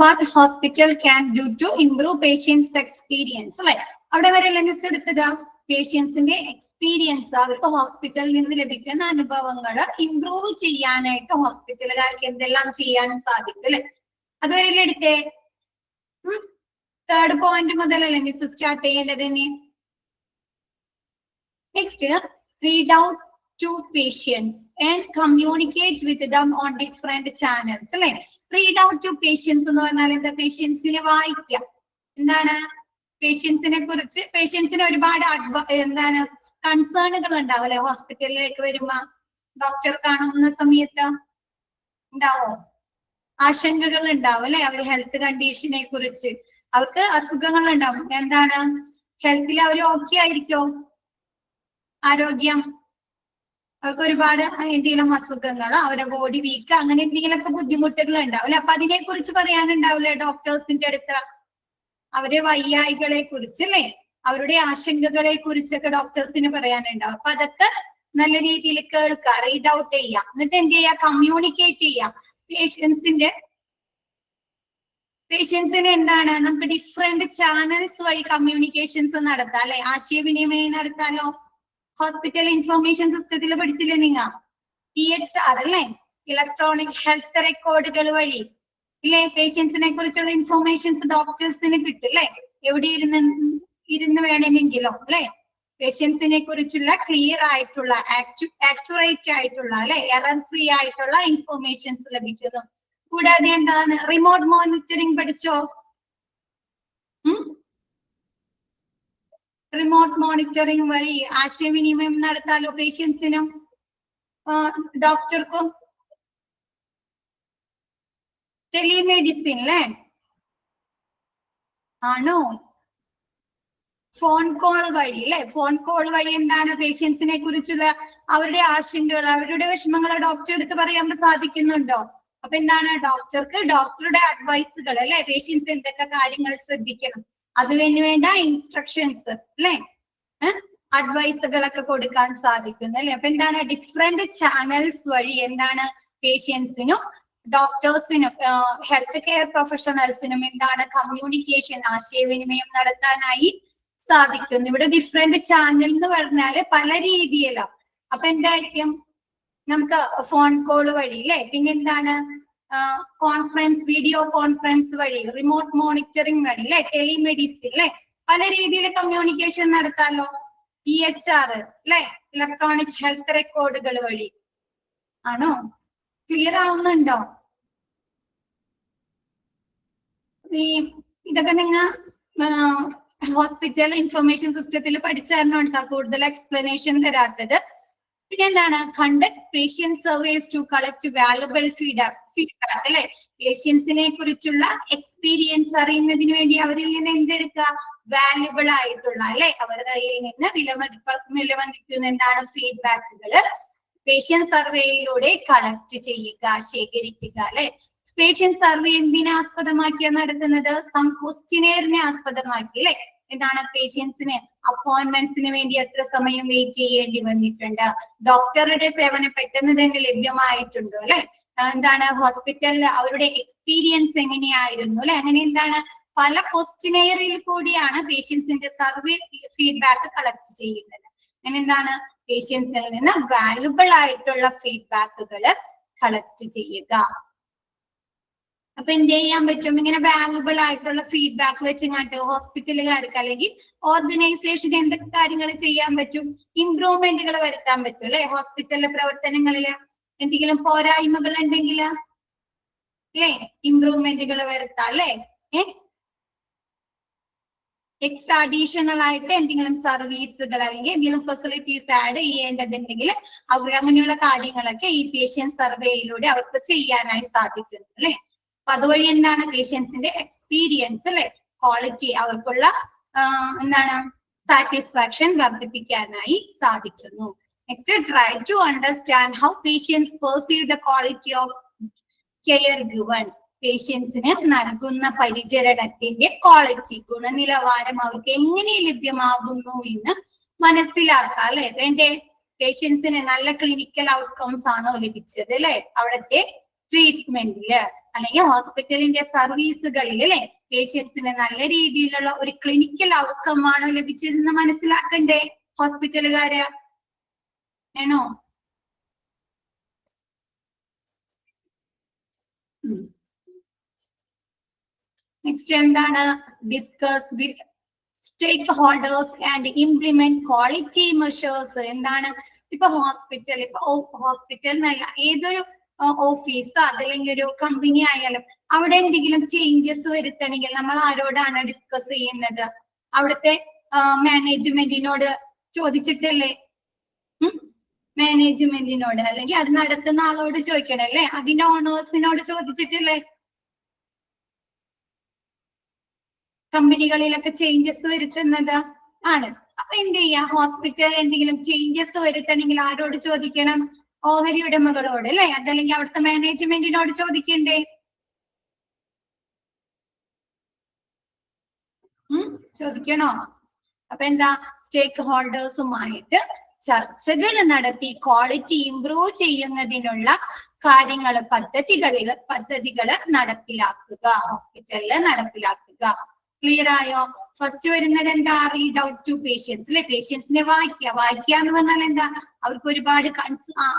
what hospital can do to improve patients' experience. Right? അവിടെ വരെ miss എടുത്തത് പേഷ്യൻസിന്റെ experience, അവർക്ക് ഹോസ്പിറ്റലിൽ നിന്ന് ലഭിക്കുന്ന അനുഭവങ്ങൾ ഇംപ്രൂവ് ചെയ്യാനായിട്ട് ഹോസ്പിറ്റലുകാർക്ക് എന്തെല്ലാം ചെയ്യാനും സാധിക്കും അല്ലെ? അതുവരെ എടുത്തേ. തേർഡ് പോയിന്റ് മുതലല്ലേ മിസ് സ്റ്റാർട്ട് ചെയ്യേണ്ടത് ഇനി. Next, read out to patients and communicate with them on different channels. അല്ലെ? read out to patients എന്ന് പറഞ്ഞാൽ എന്താ? പേഷ്യൻസിനെ വായിക്കുക. എന്താണ്? പേഷ്യൻസിനെ കുറിച്ച്, പേഷ്യൻസിന് ഒരുപാട് എന്താണ് കൺസേണുകൾ ഉണ്ടാവും അല്ലെ? ഹോസ്പിറ്റലിലേക്ക് വരുമ്പോ ഡോക്ടർ കാണുന്ന സമയത്ത് ഉണ്ടാവോ? ആശങ്കകൾ ഉണ്ടാവും അല്ലെ? അവർ ഹെൽത്ത് കണ്ടീഷനെ കുറിച്ച്, അവർക്ക് അസുഖങ്ങൾ ഉണ്ടാവും. എന്താണ്? ഹെൽത്തിൽ അവർ ഓക്കെ ആയിരിക്കോ? ആരോഗ്യം, അവർക്ക് ഒരുപാട് എന്തെങ്കിലും അസുഖങ്ങളോ അവരുടെ ബോഡി വീക്ക് അങ്ങനെ എന്തെങ്കിലുമൊക്കെ ബുദ്ധിമുട്ടുകൾ ഉണ്ടാവില്ല. അപ്പൊ അതിനെ കുറിച്ച് പറയാനുണ്ടാവില്ലേ ഡോക്ടേഴ്സിന്റെ അടുത്ത്? അവരുടെ വയ്യായികളെ കുറിച്ച് അല്ലെ? അവരുടെ ആശങ്കകളെ കുറിച്ചൊക്കെ ഡോക്ടേഴ്സിന് പറയാനുണ്ടാവും. അപ്പൊ അതൊക്കെ നല്ല രീതിയിൽ കേൾക്കുക, റീഡ് ഔട്ട് ചെയ്യാം, എന്നിട്ട് എന്ത് ചെയ്യാം? കമ്മ്യൂണിക്കേറ്റ് ചെയ്യാം. പേഷ്യൻസിന് എന്താണ്? നമുക്ക് ഡിഫറെന്റ് ചാനൽസ് വഴി കമ്മ്യൂണിക്കേഷൻസ് നടത്താം അല്ലെ? ആശയവിനിമയം നടത്താലോ? ഹോസ്പിറ്റൽ ഇൻഫർമേഷൻ സിസ്റ്റത്തിൽ പഠിച്ചില്ലേ നിങ്ങൾ? EHR അല്ലെ? ഇലക്ട്രോണിക് ഹെൽത്ത് റെക്കോർഡുകൾ വഴി ഇല്ലേ പേഷ്യൻസിനെ കുറിച്ചുള്ള ഇൻഫർമേഷൻസ് ഡോക്ടേഴ്സിന് കിട്ടും അല്ലെ? എവിടെ ഇരുന്ന് വേണമെങ്കിലോ അല്ലെ? പേഷ്യൻസിനെ കുറിച്ചുള്ള ക്ലിയർ ആയിട്ടുള്ള ആക്യുറേറ്റ് ആയിട്ടുള്ള അല്ലെ, എറർ ഫ്രീ ആയിട്ടുള്ള ഇൻഫർമേഷൻസ് ലഭിക്കുന്നു. കൂടാതെ എന്താണ്? റിമോട്ട് മോണിറ്ററിംഗ് പഠിച്ചോ? റിമോട്ട് മോണിറ്ററിംഗ് വഴി ആശയവിനിമയം നടത്താലോ പേഷ്യൻസിനും ഡോക്ടർക്കും. ടെലിമെഡിസിൻ അല്ലേ? ആണോ? ഫോൺ കോൾ വഴി അല്ലെ? ഫോൺ കോൾ വഴി എന്താണ്? പേഷ്യൻസിനെ കുറിച്ചുള്ള അവരുടെ ആശങ്കകൾ, അവരുടെ വിഷമങ്ങൾ ഡോക്ടർ അടുത്ത് പറയാൻ സാധിക്കുന്നുണ്ടോ? അപ്പൊ എന്താണ്? ഡോക്ടർക്ക് ഡോക്ടറുടെ അഡ്വൈസുകൾ അല്ലെ? പേഷ്യൻസ് എന്തൊക്കെ കാര്യങ്ങൾ ശ്രദ്ധിക്കണം, അതിന് വേണ്ട ഇൻസ്ട്രക്ഷൻസ് അല്ലെ, അഡ്വൈസുകളൊക്കെ കൊടുക്കാൻ സാധിക്കുന്നു അല്ലെ? അപ്പൊ എന്താണ്? ഡിഫറെന്റ് ചാനൽസ് വഴി എന്താണ്? പേഷ്യൻസിനും ഡോക്ടേഴ്സിനും ഹെൽത്ത് കെയർ പ്രൊഫഷണൽസിനും എന്താണ്? കമ്മ്യൂണിക്കേഷൻ, ആശയവിനിമയം നടത്താനായി സാധിക്കുന്നു. ഇവിടെ ഡിഫറെന്റ് ചാനൽ എന്ന് പറഞ്ഞാല് പല രീതിയിലാണ്. അപ്പൊ എന്തായിരിക്കും? നമുക്ക് ഫോൺ കോൾ വഴി അല്ലെ? പിന്നെ എന്താണ്? കോൺഫറൻസ്, വീഡിയോ കോൺഫറൻസ് വഴി, റിമോട്ട് മോണിറ്ററിംഗ് വഴി അല്ലെ? ടെലിമെഡിസിൻ അല്ലെ? പല രീതിയിൽ കമ്മ്യൂണിക്കേഷൻ നടത്താലോ. EHR അല്ലെ? ഇലക്ട്രോണിക് ഹെൽത്ത് റെക്കോർഡുകൾ വഴി. ആണോ? ക്ലിയർ ആവുന്നുണ്ടോ? ഇതൊക്കെ നിങ്ങൾ ഹോസ്പിറ്റൽ ഇൻഫർമേഷൻ സിസ്റ്റത്തിൽ പഠിച്ചായിരുന്നോ? കൂടുതൽ എക്സ്പ്ലനേഷൻ തരാത്തത്. പിന്നെ എന്താണ്? Conduct patient surveys to collect valuable feedback അല്ലെ? പേഷ്യൻസിനെ കുറിച്ചുള്ള എക്സ്പീരിയൻസ് അറിയുന്നതിന് വേണ്ടി അവരിൽ നിന്ന് എന്തെടുക്കുക? വാല്യുബിൾ ആയിട്ടുള്ള അല്ലെ? അവരുടെ കയ്യിൽ നിന്ന് വിലമതിക്കുന്ന എന്താണ്? ഫീഡ്ബാക്കുകൾ പേഷ്യന്റ് സർവേയിലൂടെ കളക്ട് ചെയ്യുക, ശേഖരിക്കുക അല്ലെ? പേഷ്യന്റ് സർവേ എന്തിനെ ആസ്പദമാക്കിയാണ് നടത്തുന്നത്? സം ക്വസ്റ്റിനെയറിനെ ആസ്പദമാക്കി അല്ലെ? എന്താണ്? പേഷ്യൻസിന് അപ്പോയിന്റ്മെന്റ്സിന് വേണ്ടി എത്ര സമയം വെയിറ്റ് ചെയ്യേണ്ടി വന്നിട്ടുണ്ട്, ഡോക്ടറുടെ സേവനം പെട്ടെന്ന് തന്നെ ലഭ്യമായിട്ടുണ്ടോ അല്ലെ? എന്താണ്? ഹോസ്പിറ്റലിൽ അവരുടെ എക്സ്പീരിയൻസ് എങ്ങനെയായിരുന്നു അല്ലെ? അങ്ങനെ എന്താണ്? പല ക്വസ്റ്റിനെയറിൽ കൂടിയാണ് പേഷ്യൻസിന്റെ സർവേ ഫീഡ്ബാക്ക് കളക്ട് ചെയ്യുന്നത്. അങ്ങനെ എന്താണ്? പേഷ്യൻസിൽ നിന്ന് വാല്യുബിൾ ആയിട്ടുള്ള ഫീഡ്ബാക്കുകൾ കളക്ട് ചെയ്യുക. അപ്പൊ എന്ത് ചെയ്യാൻ പറ്റും? ഇങ്ങനെ വാല്യുബിൾ ആയിട്ടുള്ള ഫീഡ്ബാക്ക് വെച്ചിങ്ങാട്ട് ഹോസ്പിറ്റലുകാർക്ക് അല്ലെങ്കിൽ ഓർഗനൈസേഷന് എന്തൊക്കെ കാര്യങ്ങൾ ചെയ്യാൻ പറ്റും? ഇംപ്രൂവ്മെന്റുകൾ വരുത്താൻ പറ്റും അല്ലെ? ഹോസ്പിറ്റലിലെ പ്രവർത്തനങ്ങളിൽ എന്തെങ്കിലും പോരായ്മകൾ ഉണ്ടെങ്കിൽ അല്ലെ ഇംപ്രൂവ്മെന്റുകൾ വരുത്താം അല്ലെ? എക്സ്ട്രാ അഡീഷണൽ ആയിട്ട് എന്തെങ്കിലും സർവീസുകൾ അല്ലെങ്കിൽ എന്തെങ്കിലും ഫെസിലിറ്റീസ് ആഡ് ചെയ്യേണ്ടതുണ്ടെങ്കിൽ അവർ അങ്ങനെയുള്ള കാര്യങ്ങളൊക്കെ ഈ പേഷ്യന്റ് സർവേയിലൂടെ അവർക്ക് ചെയ്യാനായി സാധിക്കുന്നു അല്ലെ? അപ്പൊ അതുവഴി എന്താണ്? പേഷ്യൻസിന്റെ എക്സ്പീരിയൻസ് അല്ലെ, ക്വാളിറ്റി, അവർക്കുള്ള എന്താണ് സാറ്റിസ്ഫാക്ഷൻ വർദ്ധിപ്പിക്കാനായി സാധിക്കുന്നു. Next, try to understand how patients perceive the quality of care given. പേഷ്യൻസിന് നൽകുന്ന പരിചരണത്തിന്റെ ക്വാളിറ്റി, ഗുണനിലവാരം അവർക്ക് എങ്ങനെ ലഭ്യമാകുന്നു എന്ന് മനസ്സിലാക്കാം അല്ലെ? എന്റെ പേഷ്യൻസിന് നല്ല ക്ലിനിക്കൽ ഔട്ട്കംസ് ആണോ ലഭിച്ചത് അല്ലെ? അവിടുത്തെ ട്രീറ്റ്മെന്റില് അല്ലെങ്കിൽ ഹോസ്പിറ്റലിന്റെ സർവീസുകളിൽ അല്ലെ പേഷ്യൻസിന് നല്ല രീതിയിലുള്ള ഒരു ക്ലിനിക്കൽ ഔട്ട്കം ആണോ ലഭിച്ചതെന്ന് മനസ്സിലാക്കണ്ടേ ഹോസ്പിറ്റലുകാര്? ആണോ? നെക്സ്റ്റ് എന്താണ്? Discuss with stakeholders and implement quality measures. എന്താണ്? ഇപ്പൊ ഹോസ്പിറ്റൽ എന്നല്ല, ഏതൊരു ഓഫീസോ അതല്ലെങ്കിൽ ഒരു കമ്പനി ആയാലും അവിടെ എന്തെങ്കിലും ചേഞ്ചസ് വരുത്തണമെങ്കിൽ നമ്മൾ ആരോടാണ് ഡിസ്കസ് ചെയ്യുന്നത്? അവിടുത്തെ മാനേജ്മെന്റിനോട് ചോദിച്ചിട്ടല്ലേ? മാനേജ്മെന്റിനോട് അല്ലെങ്കിൽ അത് നടത്തുന്ന ആളോട് ചോദിക്കണം അല്ലേ? അതിന്റെ ഓണേഴ്സിനോട് ചോദിച്ചിട്ടില്ലേ? കമ്പനികളിലൊക്കെ ചേഞ്ചസ് വരുത്തുന്നത് ആണ്. അപ്പൊ എന്ത് ചെയ്യാ? ഹോസ്പിറ്റൽ എന്തെങ്കിലും ചേഞ്ചസ് വരുത്തണമെങ്കിൽ ആരോട് ചോദിക്കണം? ഓഹരി ഉടമകളോട് അല്ലെ? അതല്ലെങ്കിൽ അവിടുത്തെ മാനേജ്മെന്റിനോട് ചോദിക്കണ്ടേ? ചോദിക്കണോ? അപ്പൊ എന്താ? സ്റ്റേക്ക് ഹോൾഡേഴ്സുമായിട്ട് ചർച്ചകൾ നടത്തി ക്വാളിറ്റി ഇംപ്രൂവ് ചെയ്യുന്നതിനുള്ള കാര്യങ്ങൾ പദ്ധതികൾ നടപ്പിലാക്കുക, ഹോസ്പിറ്റലില് നടപ്പിലാക്കുക. ക്ലിയർ ആയോ? ഫസ്റ്റ് വരുന്നത് എന്താ? റീഡ് ഔട്ട് ടു പേഷ്യൻസ് അല്ലെ? പേഷ്യൻസിനെ വായിക്കുക എന്ന് പറഞ്ഞാൽ എന്താ? അവർക്ക് ഒരുപാട്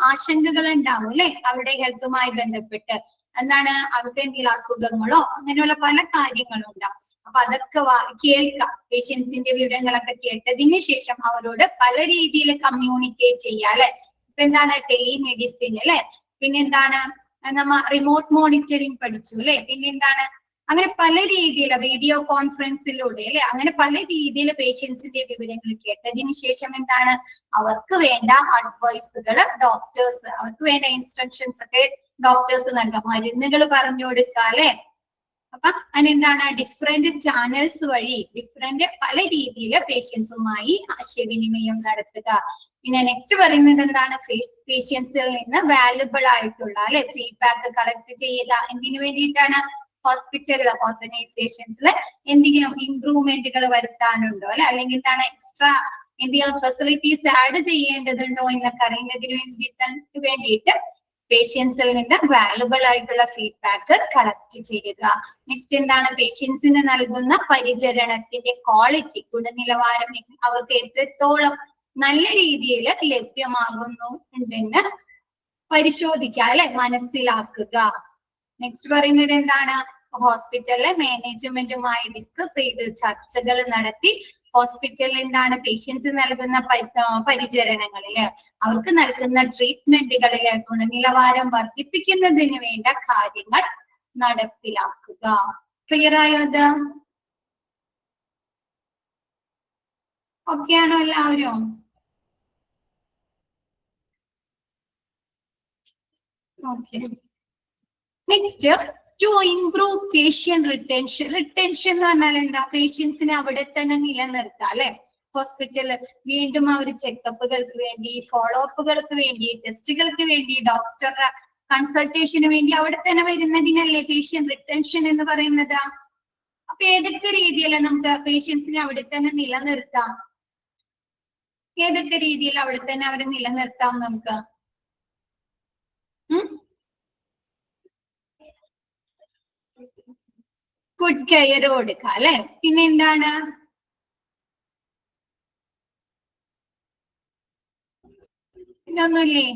ആശങ്കകൾ ഉണ്ടാവും അല്ലെ? അവരുടെ ഹെൽത്തുമായി ബന്ധപ്പെട്ട് എന്താണ്? അവർക്ക് എന്തെങ്കിലും അസുഖങ്ങളോ അങ്ങനെയുള്ള പല കാര്യങ്ങളും ഉണ്ടാവും. അപ്പൊ അതൊക്കെ കേൾക്കാം. പേഷ്യൻസിന്റെ വിവരങ്ങളൊക്കെ കേട്ടതിന് ശേഷം അവരോട് പല രീതിയിൽ കമ്മ്യൂണിക്കേറ്റ് ചെയ്യാം അല്ലെ? ഇപ്പൊ എന്താണ്? ടെലിമെഡിസിൻ അല്ലെ? പിന്നെന്താണ്? നമ്മ റിമോട്ട് മോണിറ്ററിംഗ് പഠിച്ചു അല്ലെ? പിന്നെന്താണ്? അങ്ങനെ പല രീതിയിൽ വീഡിയോ കോൺഫറൻസിലൂടെ അല്ലെ? അങ്ങനെ പല രീതിയിൽ പേഷ്യൻസിന്റെ വിവരങ്ങൾ കേട്ടതിന് ശേഷം എന്താണ്? അവർക്ക് വേണ്ട അഡ്വൈസുകൾ ഡോക്ടേഴ്സ്, അവർക്ക് വേണ്ട ഇൻസ്ട്രക്ഷൻസ് ഒക്കെ ഡോക്ടേഴ്സ് നൽകാം, മരുന്നുകൾ പറഞ്ഞു കൊടുക്കുക അല്ലെ? അപ്പൊ അതിനെന്താണ്? ഡിഫറെന്റ് ചാനൽസ് വഴി പല രീതിയിൽ പേഷ്യൻസുമായി ആശയവിനിമയം നടത്തുക. പിന്നെ നെക്സ്റ്റ് പറയുന്നത് എന്താണ്? പേഷ്യൻസിൽ നിന്ന് വാല്യുബിൾ ആയിട്ടുള്ള അല്ലെ ഫീഡ്ബാക്ക് കളക്ട് ചെയ്യുക. എന്തിനു വേണ്ടിയിട്ടാണ്? ഹോസ്പിറ്റൽ ഓർഗനൈസേഷൻസിൽ എന്തെങ്കിലും ഇംപ്രൂവ്മെന്റുകൾ വരുത്താനുണ്ടോ അല്ലെ? അല്ലെങ്കിൽ എന്താണ് എക്സ്ട്രാ എന്തെങ്കിലും ഫെസിലിറ്റീസ് ആഡ് ചെയ്യേണ്ടതുണ്ടോ എന്നൊക്കെ അറിയുന്നതിന് വേണ്ടിയിട്ട് പേഷ്യൻസിൽ നിന്ന് വാല്യുബിൾ ആയിട്ടുള്ള ഫീഡ്ബാക്ക് കളക്ട് ചെയ്യുക. നെക്സ്റ്റ് എന്താണ്? പേഷ്യൻസിന് നൽകുന്ന പരിചരണത്തിന്റെ ക്വാളിറ്റി, ഗുണനിലവാരം അവർക്ക് എത്രത്തോളം നല്ല രീതിയിൽ ലഭ്യമാകുന്നു ഉണ്ടെന്ന് പരിശോധിക്കുക അല്ലെ? മനസ്സിലാക്കുക. നെക്സ്റ്റ് പറയുന്നത് എന്താണ്? ഹോസ്പിറ്റലിലെ മാനേജ്മെന്റുമായി ഡിസ്കസ് ചെയ്ത് ചർച്ചകൾ നടത്തി ഹോസ്പിറ്റലിൽ എന്താണ്? പേഷ്യൻസ് നൽകുന്ന പരിചരണങ്ങളില് അവർക്ക് നൽകുന്ന ട്രീറ്റ്മെന്റുകളില് ഗുണനിലവാരം വർദ്ധിപ്പിക്കുന്നതിന് വേണ്ട കാര്യങ്ങൾ നടപ്പിലാക്കുക. ക്ലിയർ ആയോ? അത് ഓക്കെ ആണോ എല്ലാവരും? Okay. Next, to improve patient retention. Retention എന്ന് പറഞ്ഞാൽ എന്താ? പേഷ്യൻസിനെ അവിടെ തന്നെ നിലനിർത്താം അല്ലെ? ഹോസ്പിറ്റലിൽ വീണ്ടും അവർ ചെക്കപ്പുകൾക്ക് വേണ്ടി, ഫോളോ അപ്പുകൾക്ക് വേണ്ടി, ടെസ്റ്റുകൾക്ക് വേണ്ടി, ഡോക്ടറുടെ കൺസൾട്ടേഷന് വേണ്ടി അവിടെ തന്നെ വരുന്നതിനല്ലേ പേഷ്യന്റ് റിട്ടൻഷൻ എന്ന് പറയുന്നത്? അപ്പൊ ഏതൊക്കെ രീതിയിൽ നമുക്ക് പേഷ്യൻസിനെ അവിടെ തന്നെ നിലനിർത്താം? ഏതൊക്കെ രീതിയിൽ അവിടെ തന്നെ അവരെ നിലനിർത്താം നമുക്ക്? ഗുഡ് കെയർ കൊടുക്കുക അല്ലെ? പിന്നെ എന്താണ്? പിന്നൊന്നുമില്ലേ?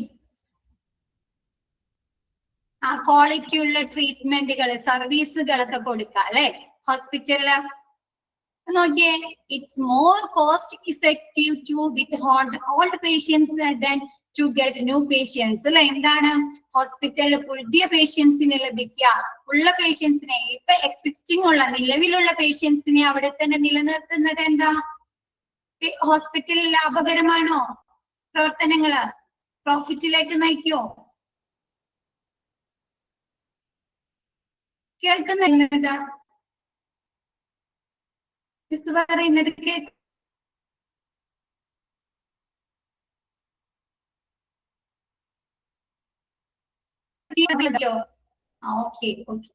ക്വാളിറ്റി ഉള്ള ട്രീറ്റ്മെന്റുകൾ, സർവീസുകളൊക്കെ കൊടുക്കുക അല്ലെ ഹോസ്പിറ്റലില്? നോക്കിയേ, it's more cost effective to withhold old patients than to get new patients അല്ലെ? എന്താണ്? ഹോസ്പിറ്റലിൽ പുതിയ പേഷ്യൻസിനെ ലഭിക്കുക, ഉള്ള പേഷ്യൻസിനെ, ഇപ്പൊ എക്സിസ്റ്റിംഗ് ഉള്ള നിലവിലുള്ള പേഷ്യൻസിനെ അവിടെ തന്നെ നിലനിർത്തുന്നത് എന്താ? ഹോസ്പിറ്റലിൽ ലാഭകരമാണോ പ്രവർത്തനങ്ങള്? പ്രോഫിറ്റിലേക്ക് നയിക്കുമോ? കേൾക്കുന്നില്ല? മിസ് പറയുന്നത് കേൾക്കോ? Okay okay.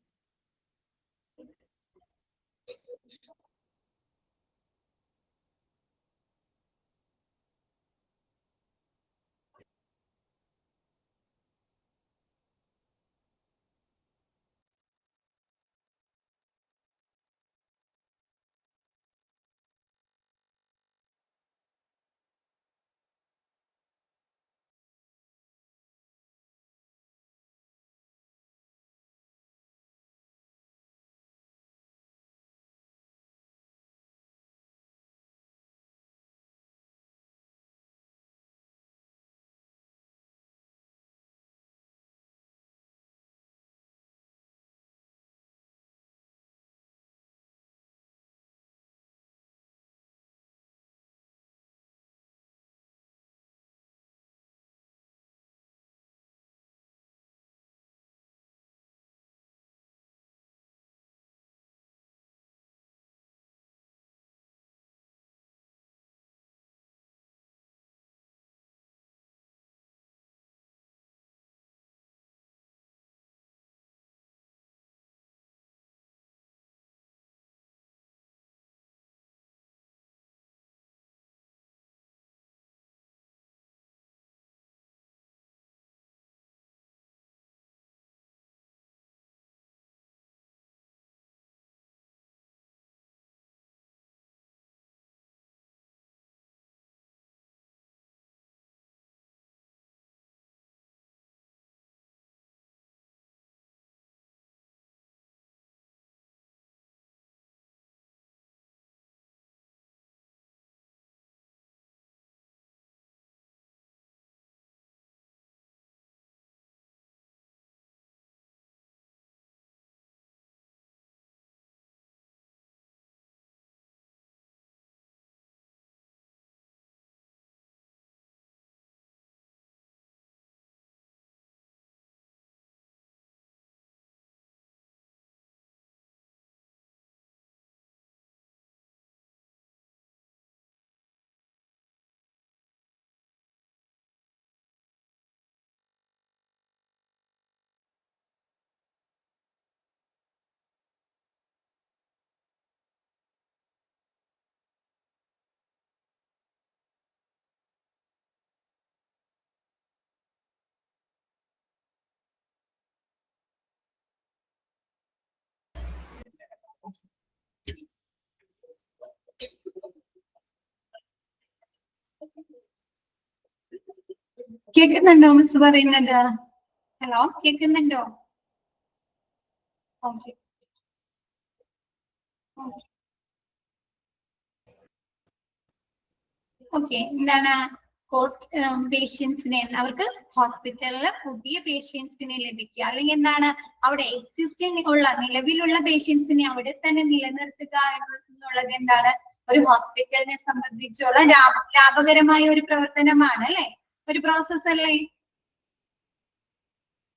കേൾക്കുന്നുണ്ടോ മിസ് പറയുന്നത്? ഹലോ, കേൾക്കുന്നുണ്ടോ? Okay okay. എന്താണ് കോസ്റ്റ് പേഷ്യൻസിനെ അവർക്ക് ഹോസ്പിറ്റലിൽ പുതിയ പേഷ്യൻസിനെ ലഭിക്കുക, അല്ലെങ്കിൽ എന്താണ് അവിടെ എക്സിസ്റ്റിംഗ് ഉള്ള നിലവിലുള്ള പേഷ്യൻസിനെ അവിടെ തന്നെ നിലനിർത്തുക എന്നുള്ളത് എന്താണ് ഒരു ഹോസ്പിറ്റലിനെ സംബന്ധിച്ചുള്ള ലാഭകരമായ ഒരു പ്രവർത്തനമാണ് അല്ലെ, ഒരു പ്രോസസ് അല്ലേ.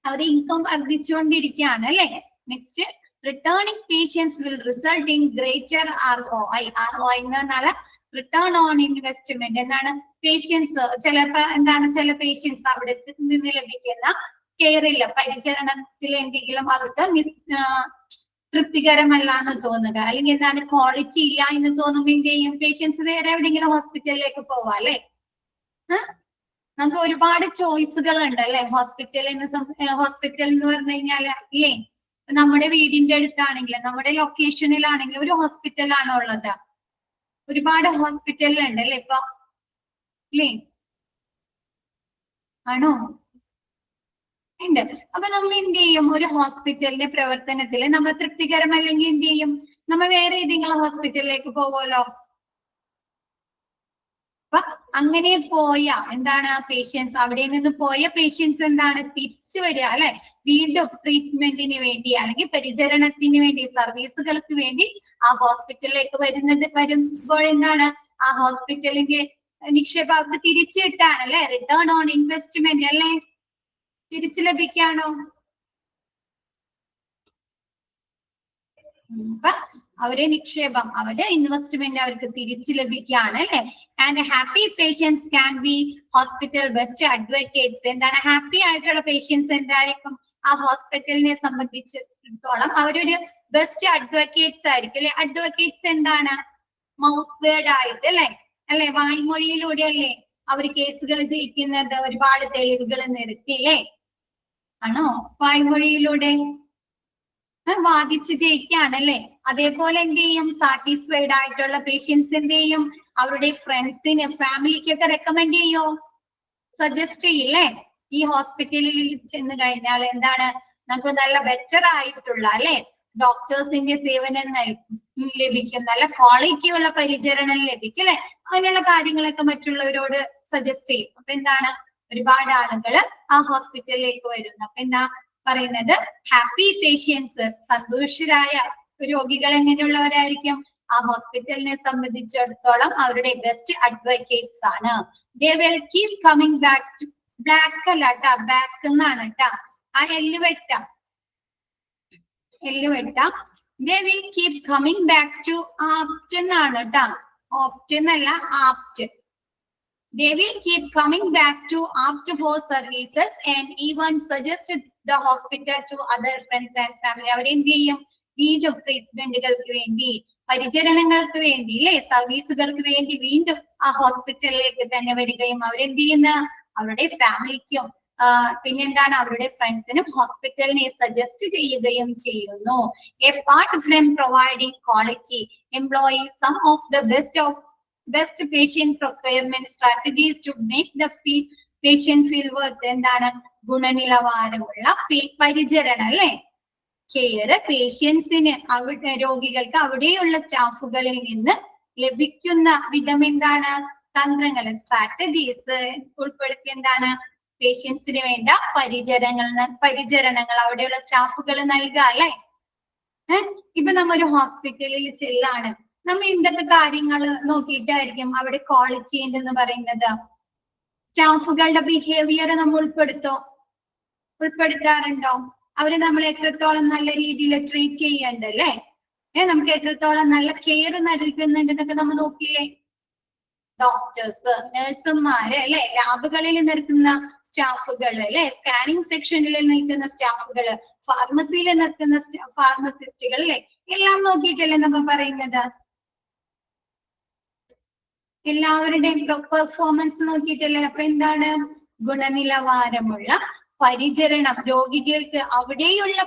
അവരുടെ ഇൻകം വർദ്ധിച്ചുകൊണ്ടിരിക്കുകയാണ് അല്ലെ. Next, returning patients will result in greater ROI. ROI എന്ന് പറഞ്ഞാൽ റിട്ടേൺ ഓൺ ഇൻവെസ്റ്റ്മെന്റ്. എന്താണ് പേഷ്യൻസ് ചിലപ്പോ എന്താണ് ചില പേഷ്യൻസ് അവിടെ നിന്ന് ലഭിക്കുന്ന കെയറിൽ പരിചരണത്തിൽ എന്തെങ്കിലും അവർക്ക് തൃപ്തികരമല്ല എന്ന് തോന്നുക, അല്ലെങ്കിൽ എന്താണ് ക്വാളിറ്റി ഇല്ല എന്ന് തോന്നുമ്പോൾ എന്ത് ചെയ്യും പേഷ്യൻസ് വേറെ എവിടെയെങ്കിലും ഹോസ്പിറ്റലിലേക്ക് പോവാ അല്ലെ. നമുക്ക് ഒരുപാട് ചോയ്സുകൾ ഉണ്ട് അല്ലെ ഹോസ്പിറ്റൽ എന്ന് പറഞ്ഞു കഴിഞ്ഞാല് ഇല്ലേ. നമ്മുടെ വീടിന്റെ അടുത്താണെങ്കിൽ നമ്മുടെ ലൊക്കേഷനിലാണെങ്കിൽ ഒരു ഹോസ്പിറ്റലാണ് ഉള്ളത്, ഒരുപാട് ഹോസ്പിറ്റലുണ്ട് അല്ലെ ഇപ്പൊ ഇല്ലേ, ആണോ? ഉണ്ട്. അപ്പൊ നമ്മൾ എന്ത് ചെയ്യും, ഒരു ഹോസ്പിറ്റലിന്റെ പ്രവർത്തനത്തിൽ നമ്മൾ തൃപ്തികരമല്ലെങ്കിൽ എന്ത് ചെയ്യും, നമ്മൾ വേറെ ഏതെങ്കിലും ഹോസ്പിറ്റലിലേക്ക് പോവുമല്ലോ. അപ്പൊ അങ്ങനെ പോയ എന്താണ് പേഷ്യൻസ്, അവിടെ നിന്ന് പോയ പേഷ്യൻസ് എന്താണ് തിരിച്ചു വരിക അല്ലെ, വീണ്ടും ട്രീറ്റ്മെന്റിന് വേണ്ടി അല്ലെങ്കിൽ പരിചരണത്തിന് വേണ്ടി സർവീസുകൾക്ക് വേണ്ടി ആ ഹോസ്പിറ്റലിലേക്ക് വരുമ്പോൾ എന്താണ് ആ ഹോസ്പിറ്റലിന്റെ നിക്ഷേപം അവർക്ക് തിരിച്ചു കിട്ടാണ് അല്ലെ, റിട്ടേൺ ഓൺ ഇൻവെസ്റ്റ്മെന്റ് അല്ലെ, തിരിച്ചു ലഭിക്കാണോ? അവരെ നിക്ഷേപം അവരുടെ ഇൻവെസ്റ്റ്മെന്റ് അവർക്ക് തിരിച്ചു ലഭിക്കുകയാണ് അല്ലെ. And happy patients can be hospital best advocates. എന്താണ് ഹാപ്പി ആയിട്ടുള്ള പേഷ്യൻസ് എന്തായിരിക്കും ആ ഹോസ്പിറ്റലിനെ സംബന്ധിച്ചിടത്തോളം അവരൊരു ബെസ്റ്റ് അഡ്വക്കേറ്റ്സ് ആയിരിക്കും അല്ലെ. അഡ്വക്കേറ്റ്സ് എന്താണ് മൗത്ത് വേർഡ് ആയിട്ട് അല്ലെ വായ്മൊഴിയിലൂടെ അല്ലേ അവർ കേസുകൾ ജയിക്കുന്നത്, ഒരുപാട് തെളിവുകൾ നിരത്തി അല്ലേ, ആണോ? വായ്മൊഴിയിലൂടെ വാദിച്ച് ജയിക്കുകയാണല്ലേ. അതേപോലെ എന്ത് ചെയ്യും സാറ്റിസ്ഫൈഡ് ആയിട്ടുള്ള പേഷ്യൻസ് എന്ത് ചെയ്യും അവരുടെ ഫ്രണ്ട്സിന് ഫാമിലിക്കൊക്കെ റെക്കമെൻഡ് ചെയ്യോ, സജസ്റ്റ് ചെയ്യില്ലേ. ഈ ഹോസ്പിറ്റലിൽ ചെന്ന് കഴിഞ്ഞാൽ എന്താണ് നമുക്ക് നല്ല ബെറ്റർ ആയിട്ടുള്ള അല്ലെ ഡോക്ടേഴ്സിന്റെ സേവനം ലഭിക്കും, നല്ല ക്വാളിറ്റി ഉള്ള പരിചരണം ലഭിക്കും അല്ലെ. അങ്ങനെയുള്ള കാര്യങ്ങളൊക്കെ മറ്റുള്ളവരോട് സജസ്റ്റ് ചെയ്യും. അപ്പൊ എന്താണ് ഒരുപാട് ആളുകൾ ആ ഹോസ്പിറ്റലിലേക്ക് വരുന്നു. അപ്പൊ എന്താ പറയുന്നത്, ഹാപ്പി പേഷ്യൻസ് സന്തോഷരായ രോഗികൾ എങ്ങനെയുള്ളവരായിരിക്കും ആ ഹോസ്പിറ്റലിനെ സംബന്ധിച്ചിടത്തോളം അവരുടെ ബെസ്റ്റ് അഡ്വക്കേറ്റ്സ് ആണ്. They will keep coming back to, black അല്ല ട്ടാ, ബാക്ക് എന്നാണ് ട്ടാ, ആ എല്ല് വെട്ട. They will keep coming back to apt എന്നാണ് ട്ടാ, ഓപ്റ്റ് എന്നല്ല apt. They will keep coming back to APT for services and even suggest the hospital to other friends and family. അവരെന്ത് ചെയ്യും വീണ്ടും ട്രീറ്റ്മെന്റുകൾക്ക് വേണ്ടി പരിചരണങ്ങൾക്ക് വേണ്ടി അല്ലെ സർവീസുകൾക്ക് വേണ്ടി വീണ്ടും ആ ഹോസ്പിറ്റലിലേക്ക് തന്നെ വരികയും അവരെന്ത് ചെയ്യുന്ന അവരുടെ ഫാമിലിക്കും പിന്നെന്താണ് അവരുടെ ഫ്രണ്ട്സിനും ഹോസ്പിറ്റലിനെ സജസ്റ്റ് ചെയ്യുകയും ചെയ്യുന്നു. Apart from providing quality employees, some of the best patient procurement strategies to make the patient feel worth. എന്താണ് ഗുണനിലവാരമുള്ള പരിചരണം അല്ലെ, കെയർ പേഷ്യൻസിന് അവിടെ രോഗികൾക്ക് അവിടെയുള്ള സ്റ്റാഫുകളിൽ നിന്ന് ലഭിക്കുന്ന വിധം എന്താണ് തന്ത്രങ്ങൾ സ്ട്രാറ്റജീസ് ഉൾപ്പെടുത്തി എന്താണ് പേഷ്യൻസിന് വേണ്ട പരിചരണങ്ങൾ അവിടെയുള്ള സ്റ്റാഫുകൾ നൽകുക അല്ലെ. ഇപ്പൊ നമ്മ ഒരു ഹോസ്പിറ്റലിൽ ചെല്ലാണ്, നമ്മൾ എന്തൊക്കെ കാര്യങ്ങൾ നോക്കിയിട്ടായിരിക്കും അവിടെ ക്വാളിറ്റി ഉണ്ടെന്ന് പറയുന്നത്. സ്റ്റാഫുകളുടെ ബിഹേവിയർ നമ്മൾ ഉൾപ്പെടുത്താറുണ്ടോ? അവരെ നമ്മൾ എത്രത്തോളം നല്ല രീതിയിൽ ട്രീറ്റ് ചെയ്യണ്ടല്ലേ, നമുക്ക് എത്രത്തോളം നല്ല കെയർ നൽകുന്നുണ്ടെന്നൊക്കെ നമ്മൾ നോക്കിയില്ലേ. ഡോക്ടേഴ്സ്, നഴ്സുമാര് അല്ലെ, ലാബുകളിൽ നിൽക്കുന്ന സ്റ്റാഫുകൾ അല്ലെ, സ്കാനിങ് സെക്ഷനിൽ നിൽക്കുന്ന സ്റ്റാഫുകൾ, ഫാർമസിയിൽ നിൽക്കുന്ന ഫാർമസിസ്റ്റുകൾ അല്ലെ, എല്ലാം നോക്കിയിട്ടല്ലേ നമ്മൾ പറയുന്നത്. എല്ലാവരുടെയും പെർഫോമൻസ് നോക്കിയിട്ടല്ലേ. അപ്പൊ എന്താണ് ഗുണനിലവാരമുള്ള പരിചരണം രോഗികൾക്ക് അവിടെയുള്ള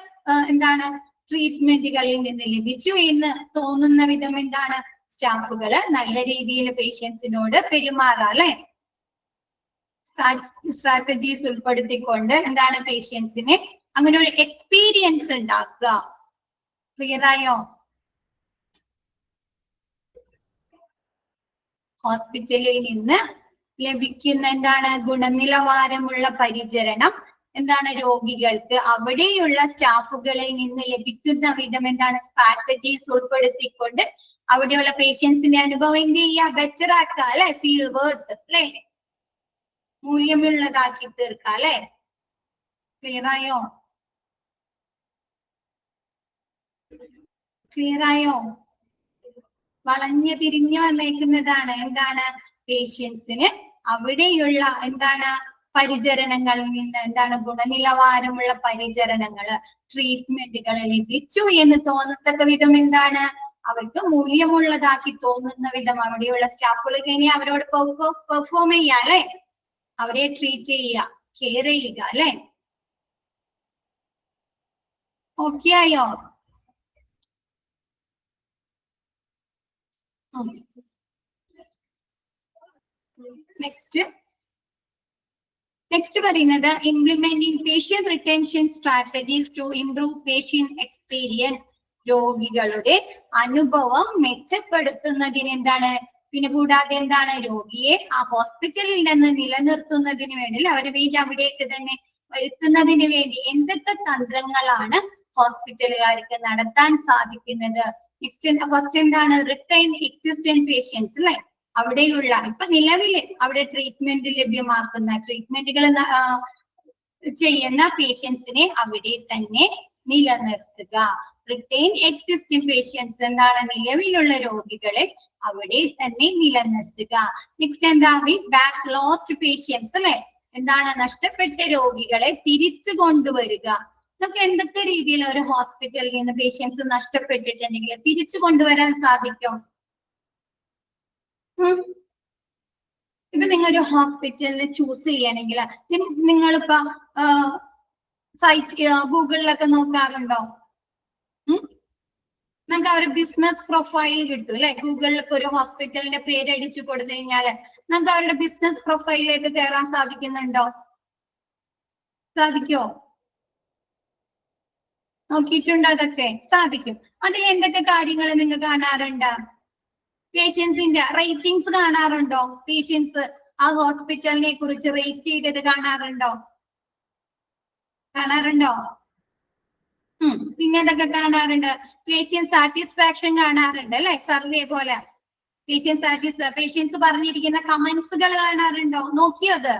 എന്താണ് ട്രീറ്റ്മെന്റുകളിൽ നിന്ന് ലഭിച്ചു എന്ന് തോന്നുന്ന വിധം എന്താണ് സ്റ്റാഫുകൾ നല്ല രീതിയിൽ പേഷ്യൻസിനോട് പെരുമാറാം അല്ലെ. സ്ട്രാറ്റജീസ് ഉൾപ്പെടുത്തിക്കൊണ്ട് എന്താണ് പേഷ്യൻസിന് അങ്ങനെ ഒരു എക്സ്പീരിയൻസ് ഉണ്ടാക്കുക. ക്ലിയർ ആയോ? ഹോസ്പിറ്റലിൽ നിന്ന് ലഭിക്കുന്ന എന്താണ് ഗുണനിലവാരമുള്ള പരിചരണം എന്താണ് രോഗികൾക്ക് അവിടെയുള്ള സ്റ്റാഫുകളിൽ നിന്ന് ലഭിക്കുന്ന വിധം എന്താണ് സ്ട്രാറ്റജീസ് ഉൾപ്പെടുത്തിക്കൊണ്ട് അവിടെയുള്ള പേഷ്യൻസിന്റെ അനുഭവം എന്ത് ചെയ്യുക, ബെറ്റർ ആക്കുക അല്ലെ, ഫീൽ വർത്ത് അല്ലെ, മൂല്യമുള്ളതാക്കി തീർക്കുക അല്ലെ. ക്ലിയർ ആയോ? ക്ലിയർ ആയോ? വളഞ്ഞു തിരിഞ്ഞു വന്നേക്കുന്നതാണ് എന്താണ് പേഷ്യൻസിന് അവിടെയുള്ള എന്താണ് പരിചരണങ്ങളിൽ നിന്ന് എന്താണ് ഗുണനിലവാരമുള്ള പരിചരണങ്ങള് ട്രീറ്റ്മെന്റുകൾ ലഭിച്ചു എന്ന് തോന്നത്തക്ക വിധം എന്താണ് അവർക്ക് മൂല്യമുള്ളതാക്കി തോന്നുന്ന വിധം അവിടെയുള്ള സ്റ്റാഫുകൾ ഇനി അവരോട് പെർഫോം ചെയ്യുക അല്ലെ, അവരെ ട്രീറ്റ് ചെയ്യുക, കെയർ ചെയ്യുക അല്ലെ. ഓക്കെ ആയോ? നെക്സ്റ്റ് പറയുന്നത് implementing patient retention strategies to improve patient experience. രോഗികളുടെ അനുഭവം മെച്ചപ്പെടുത്തുന്നതിന് എന്താണ്, പിന്നെ കൂടാതെ എന്താണ് രോഗിയെ ആ ഹോസ്പിറ്റലിൽ നിന്ന് നിലനിർത്തുന്നതിന് വേണ്ടി അവരെ വേണ്ടി അവിടേക്ക് തന്നെ വരുത്തുന്നതിന് വേണ്ടി എന്തൊക്കെ തന്ത്രങ്ങളാണ് ഹോസ്പിറ്റലുകാർക്ക് നടത്താൻ സാധിക്കുന്നത്. ഫസ്റ്റ് എന്താണ് റിട്ടൈൻ എക്സിസ്റ്റന്റ് പേഷ്യൻസ് അല്ലെ, അവിടെയുള്ള ഇപ്പൊ നിലവിൽ അവിടെ ട്രീറ്റ്മെന്റ് ലഭ്യമാക്കുന്ന ട്രീറ്റ്മെന്റുകൾ ചെയ്യുന്ന പേഷ്യൻസിനെ അവിടെ തന്നെ നിലനിർത്തുക. റിട്ടൈൻ എക്സിസ്റ്റിംഗ് പേഷ്യൻസ് എന്താണ് നിലവിലുള്ള രോഗികളെ അവിടെ തന്നെ നിലനിർത്തുക. നെക്സ്റ്റ് എന്താ ബാക്ക് ലോസ്റ്റ് പേഷ്യൻസ് അല്ലെ, എന്താണ് നഷ്ടപ്പെട്ട രോഗികളെ തിരിച്ചു കൊണ്ടുവരിക. നമുക്ക് എന്തൊക്കെ രീതിയിൽ ഒരു ഹോസ്പിറ്റലിൽ നിന്ന് പേഷ്യൻസ് നഷ്ടപ്പെട്ടിട്ടുണ്ടെങ്കിൽ തിരിച്ചു കൊണ്ടുവരാൻ സാധിക്കും? ഇപ്പൊ നിങ്ങൾ ഒരു ഹോസ്പിറ്റലിൽ ചൂസ് ചെയ്യണമെങ്കിൽ നിങ്ങളിപ്പോ സൈറ്റ് ഗൂഗിളിലൊക്കെ നോക്കാറുണ്ടോ? നമുക്ക് ആ ഒരു ബിസിനസ് പ്രൊഫൈൽ കിട്ടും അല്ലെ. ഗൂഗിളിലൊക്കെ ഒരു ഹോസ്പിറ്റലിന്റെ പേര് അടിച്ചു കൊടുത്തു കഴിഞ്ഞാല് നമുക്ക് അവരുടെ ബിസിനസ് പ്രൊഫൈലിലേക്ക് കയറാൻ സാധിക്കുന്നുണ്ടോ? സാധിക്കോ? നോക്കിയിട്ടുണ്ടോ? അതൊക്കെ സാധിക്കും. അതിൽ എന്തൊക്കെ കാര്യങ്ങൾ നിങ്ങൾ കാണാറുണ്ട്? പേഷ്യൻസിന്റെ റേറ്റിംഗ്സ് കാണാറുണ്ടോ? പേഷ്യൻസ് ആ ഹോസ്പിറ്റലിനെ കുറിച്ച് റേറ്റ് ചെയ്തത് കാണാറുണ്ടോ? കാണാറുണ്ടോ? പിന്നെ എന്തൊക്കെ കാണാറുണ്ട്? പേഷ്യന്റ് സാറ്റിസ്ഫാക്ഷൻ കാണാറുണ്ട് അല്ലെ, സർവേ പോലെ. പേഷ്യൻസ് പറഞ്ഞിരിക്കുന്ന കമന്റ്സുകൾ കാണാറുണ്ടോ? നോക്കിയത്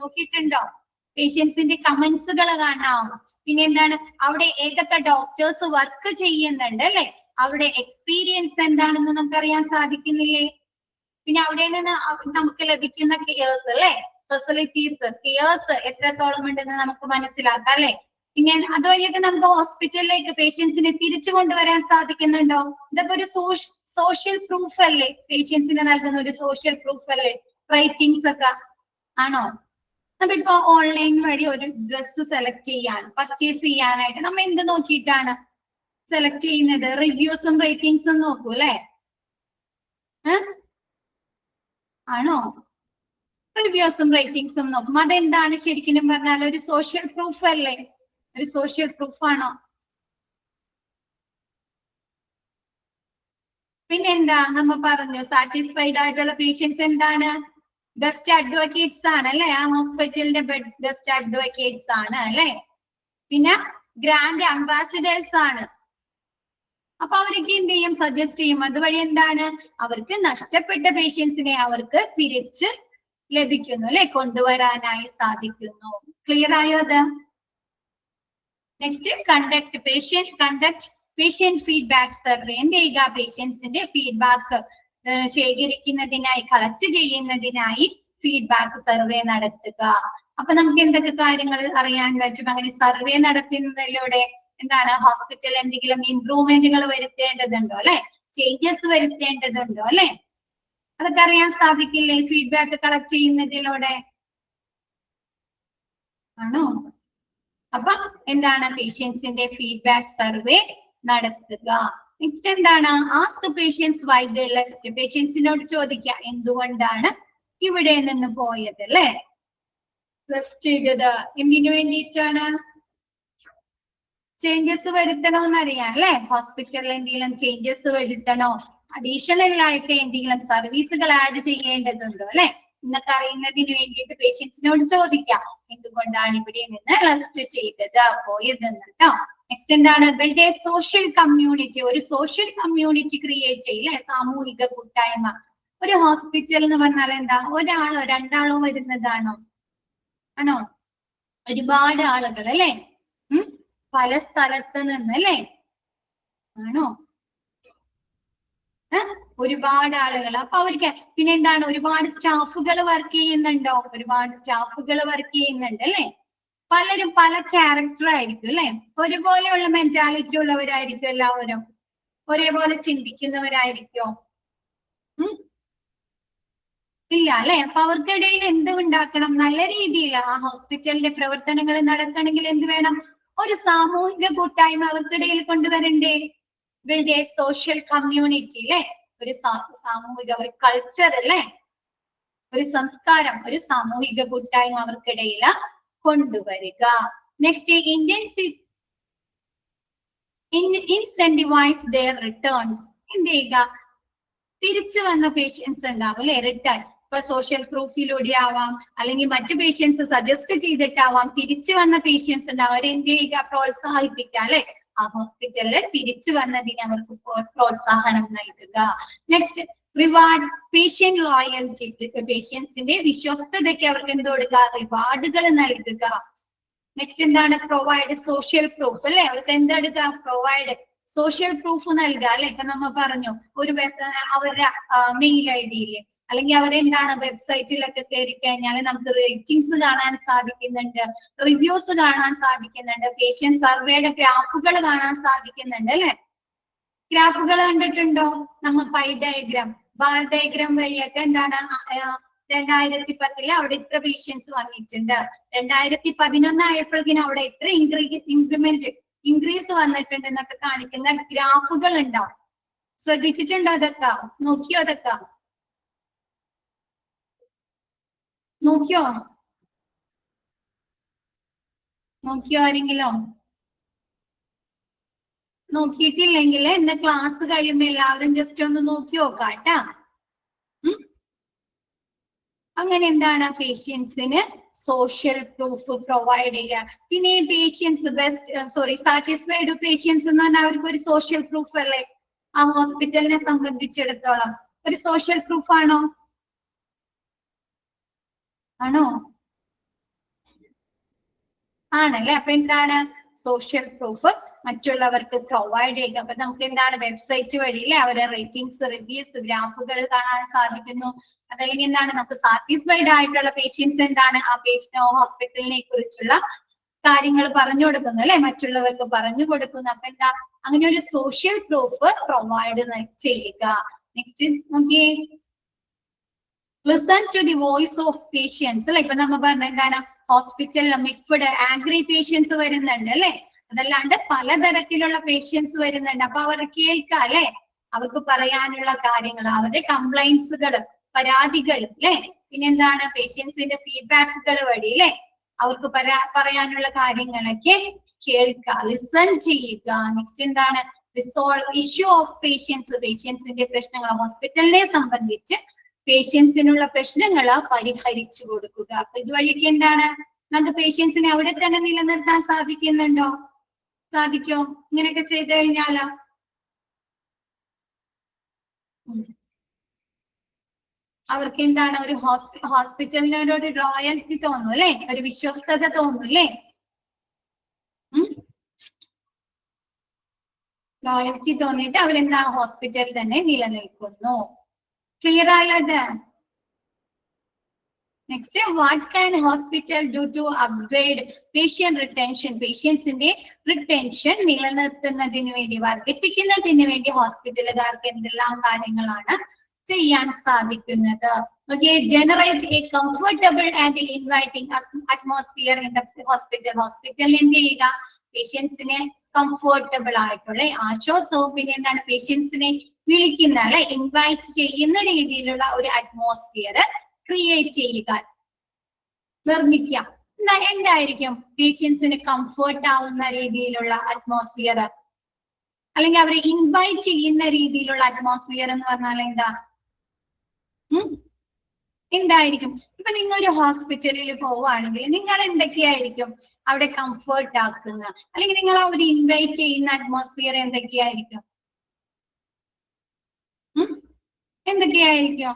നോക്കിയിട്ടുണ്ടോ? പേഷ്യൻസിന്റെ കമന്റ്സുകൾ കാണാം. പിന്നെ എന്താണ് അവിടെ ഏതൊക്കെ ഡോക്ടേഴ്സ് വർക്ക് ചെയ്യുന്നുണ്ട് അല്ലെ, അവിടെ എക്സ്പീരിയൻസ് എന്താണെന്ന് നമുക്ക് അറിയാൻ സാധിക്കുന്നില്ലേ? പിന്നെ അവിടെ നിന്ന് നമുക്ക് ലഭിക്കുന്ന കെയേഴ്സ് അല്ലെ, ഫെസിലിറ്റീസ് കെയേഴ്സ് എത്രത്തോളം ഉണ്ടെന്ന് നമുക്ക് മനസ്സിലാക്കാം അല്ലെ. പിന്നെ അതുവഴിയൊക്കെ നമുക്ക് ഹോസ്പിറ്റലിലേക്ക് പേഷ്യൻസിനെ തിരിച്ചു കൊണ്ടുവരാൻ സാധിക്കുന്നുണ്ടോ? ഇതൊക്കെ ഒരു സോഷ്യൽ പ്രൂഫ് അല്ലേ, പേഷ്യൻസിന് നൽകുന്ന ഒരു സോഷ്യൽ പ്രൂഫ് അല്ലേ റേറ്റിംഗ്സ് ഒക്കെ? ആണോ? നമ്മളിപ്പോ ഓൺലൈൻ വഴി ഒരു ഡ്രസ്സ് സെലക്ട് ചെയ്യാൻ പർച്ചേസ് ചെയ്യാനായിട്ട് നമ്മൾ എന്ത് നോക്കിയിട്ടാണ് സെലക്ട് ചെയ്യുന്നത്? റിവ്യൂസും റേറ്റിംഗ്സും നോക്കൂ അല്ലെ? ആണോ? റിവ്യൂസും റേറ്റിംഗ്സും നോക്കും. അതെന്താണ് ശരിക്കും പറഞ്ഞാൽ ഒരു സോഷ്യൽ പ്രൂഫ് അല്ലേ? ഒരു സോഷ്യൽ പ്രൂഫ് ആണോ? പിന്നെന്താ നമ്മ പറഞ്ഞു സാറ്റിസ്ഫൈഡ് ആയിട്ടുള്ള പേഷ്യൻസ് എന്താണ് ബെസ്റ്റ് അഡ്വക്കേറ്റ്സ് ആണ് അല്ലെ, ആ ഹോസ്പിറ്റലിന്റെ ബെസ്റ്റ് അഡ്വക്കേറ്റ്സ് ആണ് അല്ലെ. പിന്നെ ഗ്രാൻഡ് അംബാസിഡേഴ്സ് ആണ്. അപ്പൊ അവർക്ക് എന്ത് ചെയ്യും? സജസ്റ്റ് ചെയ്യും. അതുവഴി എന്താണ് അവർക്ക് നഷ്ടപ്പെട്ട പേഷ്യൻസിനെ അവർക്ക് തിരിച്ച് ലഭിക്കുന്നു അല്ലെ, കൊണ്ടുവരാനായി സാധിക്കുന്നു. ക്ലിയർ ആയോ അത്? Next conduct patient feedback survey. എന്ത് ചെയ്യുക? പേഷ്യൻസിന്റെ ഫീഡ്ബാക്ക് ശേഖരിക്കുന്നതിനായി കളക്ട് ചെയ്യുന്നതിനായി ഫീഡ്ബാക്ക് സർവേ നടത്തുക. അപ്പൊ നമുക്ക് എന്തൊക്കെ കാര്യങ്ങൾ അറിയാൻ പറ്റും? അങ്ങനെ സർവേ നടത്തുന്നതിലൂടെ എന്താണ് ഹോസ്പിറ്റൽ എന്തെങ്കിലും ഇംപ്രൂവ്മെന്റുകൾ വരുത്തേണ്ടതുണ്ടോ അല്ലെ, ചേഞ്ചസ് വരുത്തേണ്ടതുണ്ടോ അല്ലെ, അതൊക്കെ അറിയാൻ സാധിക്കില്ലേ ഫീഡ്ബാക്ക് കളക്ട് ചെയ്യുന്നതിലൂടെ? ആണോ? അപ്പൊ എന്താണ് പേഷ്യൻസിന്റെ ഫീഡ്ബാക്ക് സർവേ നടത്തുക. നെക്സ്റ്റ് എന്താണ് ask patients why they left. പേഷ്യൻസിനോട് ചോദിക്കുക എന്തുകൊണ്ടാണ് ഇവിടെ നിന്ന് പോയത് അല്ലെ. പ്ലസ് ചെയ്തത് എന്തിനു വേണ്ടിയിട്ടാണ്? ചേഞ്ചസ് വരുത്തണോന്ന് അറിയാം അല്ലെ? ഹോസ്പിറ്റലിൽ എന്തെങ്കിലും ചേഞ്ചസ് വരുത്തണോ, അഡീഷണൽ ആയിട്ട് എന്തെങ്കിലും സർവീസുകൾ ആഡ് ചെയ്യേണ്ടതുണ്ടോ അല്ലെ? എന്നൊക്കെ അറിയുന്നതിന് വേണ്ടിയിട്ട് പേഷ്യൻസിനോട് ചോദിക്കാം എന്തുകൊണ്ടാണ് ഇവിടെ നിന്ന് ലെഫ്റ്റ് ചെയ്തത്, പോയതെന്ന് കേട്ടോ. നെക്സ്റ്റ് എന്താണ്? Build A social community. ഒരു സോഷ്യൽ കമ്മ്യൂണിറ്റി ക്രിയേറ്റ് ചെയ്യില്ലേ, സാമൂഹിക കൂട്ടായ്മ. ഒരു ഹോസ്പിറ്റൽ എന്ന് പറഞ്ഞാൽ എന്താ? ഒരാളോ രണ്ടാളോ വരുന്നതാണോ? ആണോ? ഒരുപാട് ആളുകൾ അല്ലെ? പല സ്ഥലത്ത് നിന്ന് അല്ലെ? ആണോ? ഒരുപാട് ആളുകൾ. അപ്പൊ അവർക്ക് പിന്നെ എന്താണ്? ഒരുപാട് സ്റ്റാഫുകൾ വർക്ക് ചെയ്യുന്നുണ്ടോ? ഒരുപാട് സ്റ്റാഫുകൾ വർക്ക് ചെയ്യുന്നുണ്ട് അല്ലെ? പലരും പല ക്യാരക്ടർ ആയിരിക്കും അല്ലെ? ഒരുപോലെയുള്ള മെന്റാലിറ്റി ഉള്ളവരായിരിക്കും എല്ലാവരും? ഒരേപോലെ ചിന്തിക്കുന്നവരായിരിക്കോ? ഇല്ല അല്ലെ? അപ്പൊ അവർക്കിടയിൽ എന്ത് ഉണ്ടാക്കണം? നല്ല രീതിയിൽ ആ ഹോസ്പിറ്റലിന്റെ പ്രവർത്തനങ്ങൾ നടത്തണമെങ്കിൽ എന്ത് വേണം? ഒരു സാമൂഹിക കൂട്ടായ്മ അവർക്കിടയിൽ കൊണ്ടുവരണ്ടേ? ബിൽഡ് എ സോഷ്യൽ കമ്മ്യൂണിറ്റി അല്ലെ? ഒരു സാമൂഹിക ഒരു കൾച്ചർ അല്ലെ? ഒരു സംസ്കാരം, ഒരു സാമൂഹിക കൂട്ടായ്മ അവർക്കിടയിൽ കൊണ്ടുവരിക. Next, incentivise their returns. എന്ത് ചെയ്യുക? തിരിച്ചു വന്ന പേഷ്യൻസ് ഉണ്ടാവും അല്ലെ? റിട്ടേൺ. ഇപ്പൊ സോഷ്യൽ പ്രൂഫിലൂടെ ആവാം, അല്ലെങ്കിൽ മറ്റു പേഷ്യൻസ് സജസ്റ്റ് ചെയ്തിട്ടാവാം. തിരിച്ചു വന്ന പേഷ്യൻസ് ഉണ്ടാവും. അവരെന്ത് ചെയ്യുക? പ്രോത്സാഹിപ്പിക്കുക അല്ലെ? ആ ഹോസ്പിറ്റലിൽ തിരിച്ചു വന്നതിന് അവർക്ക് പ്രോത്സാഹനം നൽകുക. Next, reward patient loyalty. പേഷ്യൻസിന്റെ വിശ്വസ്തതയ്ക്ക് അവർക്ക് എന്ത് കൊടുക്കുക? റിവാർഡുകൾ നൽകുക. നെക്സ്റ്റ് എന്താണ്? പ്രൊവൈഡ് സോഷ്യൽ പ്രൂഫ് അല്ലെ? അവർക്ക് എന്തെടുക്കുക? പ്രൊവൈഡ് സോഷ്യൽ പ്രൂഫ് നൽകുക അല്ലെ? ഇപ്പൊ നമ്മ പറഞ്ഞു ഒരു അവരുടെ മെയിൽ ഐഡിയിൽ അല്ലെങ്കിൽ അവരെന്താണ് വെബ്സൈറ്റിലൊക്കെ കയറി കഴിഞ്ഞാൽ നമുക്ക് റേറ്റിംഗ്സ് കാണാൻ സാധിക്കുന്നുണ്ട്, റിവ്യൂസ് കാണാൻ സാധിക്കുന്നുണ്ട്, പേഷ്യന്റ് സർവേയുടെ ഗ്രാഫുകൾ കാണാൻ സാധിക്കുന്നുണ്ട് അല്ലെ? ഗ്രാഫുകൾ കണ്ടിട്ടുണ്ടോ? നമ്മ പൈ ഡയഗ്രാം, ബാർ ഡയഗ്രാം വഴിയൊക്കെ എന്താണ് 2010 അവിടെ ഇത്ര പേഷ്യൻസ് വന്നിട്ടുണ്ട്, 2011 ആയപ്പോഴേക്കും അവിടെ എത്ര ഇൻക്രീസ് വന്നിട്ടുണ്ട് എന്നൊക്കെ കാണിക്കുന്ന ഗ്രാഫുകൾ ഉണ്ടാവും. ശ്രദ്ധിച്ചിട്ടുണ്ടോ അതൊക്കെ? നോക്കിയോ അതൊക്കെ? നോക്കിയോ ആരെങ്കിലും? നോക്കിയിട്ടില്ലെങ്കിൽ ഇന്ന് ക്ലാസ് കഴിയുമ്പോ എല്ലാവരും ജസ്റ്റ് ഒന്ന് നോക്കി നോക്കാം കേട്ടാ. അങ്ങനെ എന്താണ്? പേഷ്യൻസിന് സോഷ്യൽ പ്രൂഫ് പ്രൊവൈഡ് ചെയ്യുക. പിന്നെ പേഷ്യൻസ് സാറ്റിസ്ഫൈഡ് പേഷ്യൻസ് എന്ന് പറഞ്ഞാൽ അവർക്ക് ഒരു സോഷ്യൽ പ്രൂഫ് അല്ലേ? ആ ഹോസ്പിറ്റലിനെ സംബന്ധിച്ചിടത്തോളം ഒരു സോഷ്യൽ പ്രൂഫ് ആണോ? ആണല്ലേ? അപ്പൊ എന്താണ്? സോഷ്യൽ പ്രൂഫ് മറ്റുള്ളവർക്ക് പ്രൊവൈഡ് ചെയ്യുക. അപ്പൊ നമുക്ക് എന്താണ്? വെബ്സൈറ്റ് വഴിയിലെ അവരുടെ റേറ്റിംഗ്സ്, റിവ്യൂസ്, ഗ്രാഫുകൾ കാണാൻ സാധിക്കുന്നു. അതല്ലെങ്കിൽ എന്താണ്? നമുക്ക് സാറ്റിസ്ഫൈഡ് ആയിട്ടുള്ള പേഷ്യൻസ് എന്താണ്? ആ പേഷ്യന്റ് ഹോസ്പിറ്റലിനെ കുറിച്ചുള്ള കാര്യങ്ങൾ പറഞ്ഞു കൊടുക്കുന്നു അല്ലെ? മറ്റുള്ളവർക്ക് പറഞ്ഞു കൊടുക്കുന്നു. അപ്പൊ എന്താ? അങ്ങനെ ഒരു സോഷ്യൽ പ്രൂഫ് പ്രൊവൈഡ് ചെയ്യുക. നെക്സ്റ്റ് നോക്കിയേ, listen to the voice of patients അല്ലെ? ഇപ്പൊ നമ്മ പറഞ്ഞ എന്താണ്? ഹോസ്പിറ്റലിൽ മിക്സ്ഡ് ആംഗ്രി പേഷ്യൻസ് വരുന്നുണ്ട് അല്ലെ? അതല്ലാണ്ട് പലതരത്തിലുള്ള പേഷ്യൻസ് വരുന്നുണ്ട്. അപ്പൊ അവർ കേൾക്കുക അല്ലെ? അവർക്ക് പറയാനുള്ള കാര്യങ്ങൾ, അവരുടെ കംപ്ലൈന്റ്സുകൾ, പരാതികൾ അല്ലെ? പിന്നെന്താണ്? പേഷ്യൻസിന്റെ ഫീഡ്ബാക്കുകൾ വഴി അല്ലെ? അവർക്ക് പറയാനുള്ള കാര്യങ്ങളൊക്കെ കേൾക്കുക, ലിസൺ ചെയ്യുക. നെക്സ്റ്റ് എന്താണ്? Resolve issue of patients. പേഷ്യൻസിന്റെ പ്രശ്നങ്ങൾ, ഹോസ്പിറ്റലിനെ സംബന്ധിച്ച് പേഷ്യൻസിനുള്ള പ്രശ്നങ്ങൾ പരിഹരിച്ചു കൊടുക്കുക. അപ്പൊ ഇതുവഴിയൊക്കെ എന്താണ്? നമുക്ക് പേഷ്യൻസിനെ അവിടെ തന്നെ നിലനിർത്താൻ സാധിക്കുന്നുണ്ടോ? സാധിക്കോ ഇങ്ങനെയൊക്കെ ചെയ്തു കഴിഞ്ഞാല്? അവർക്ക് എന്താണ്? ഒരു ഹോസ്പിറ്റലിനോട് ഒരു ലോയൽറ്റി തോന്നും അല്ലെ? ഒരു വിശ്വസ്തത തോന്നും അല്ലെ? ലോയൽറ്റി തോന്നിയിട്ട് അവരെന്താ? ഹോസ്പിറ്റലിൽ തന്നെ നിലനിൽക്കുന്നു. ക്ലിയർ ആയോ അത്? Next, what can hospital do to upgrade patient retention. പേഷ്യൻസിന്റെ റിട്ടൻഷൻ നിലനിർത്തുന്നതിന് വേണ്ടി, വർദ്ധിപ്പിക്കുന്നതിന് വേണ്ടി ഹോസ്പിറ്റലുകാർക്ക് എന്തെല്ലാം കാര്യങ്ങളാണ് ചെയ്യാൻ സാധിക്കുന്നത്? Okay, generate a comfortable and inviting atmosphere in the hospital. ഹോസ്പിറ്റലിൽ എന്ത് ചെയ്യുക? പേഷ്യൻസിനെ കംഫർട്ടബിൾ ആയിട്ടുള്ള, ആശ്വാസവും പിന്നെ എന്താണ്? പേഷ്യൻസിനെ വിളിക്കുന്ന അല്ലെ, ഇൻവൈറ്റ് ചെയ്യുന്ന രീതിയിലുള്ള ഒരു അറ്റ്മോസ്ഫിയർ ക്രിയേറ്റ് ചെയ്യുക. നിർമ്മിക്കാം. എന്തായിരിക്കും പേഷ്യൻസിന് കംഫർട്ട് ആവുന്ന രീതിയിലുള്ള അറ്റ്മോസ്ഫിയർ, അല്ലെങ്കിൽ അവരെ ഇൻവൈറ്റ് ചെയ്യുന്ന രീതിയിലുള്ള അറ്റ്മോസ്ഫിയർ എന്ന് പറഞ്ഞാൽ എന്തായിരിക്കും? ഇപ്പൊ നിങ്ങൾ ഒരു ഹോസ്പിറ്റലിൽ പോവുകയാണെങ്കിൽ നിങ്ങൾ എന്തൊക്കെയായിരിക്കും അവിടെ കംഫർട്ട് ആക്കുന്ന, അല്ലെങ്കിൽ നിങ്ങൾ അവർ ഇൻവൈറ്റ് ചെയ്യുന്ന അറ്റ്മോസ്ഫിയർ എന്തൊക്കെയായിരിക്കും? എന്തൊക്കെയായിരിക്കും?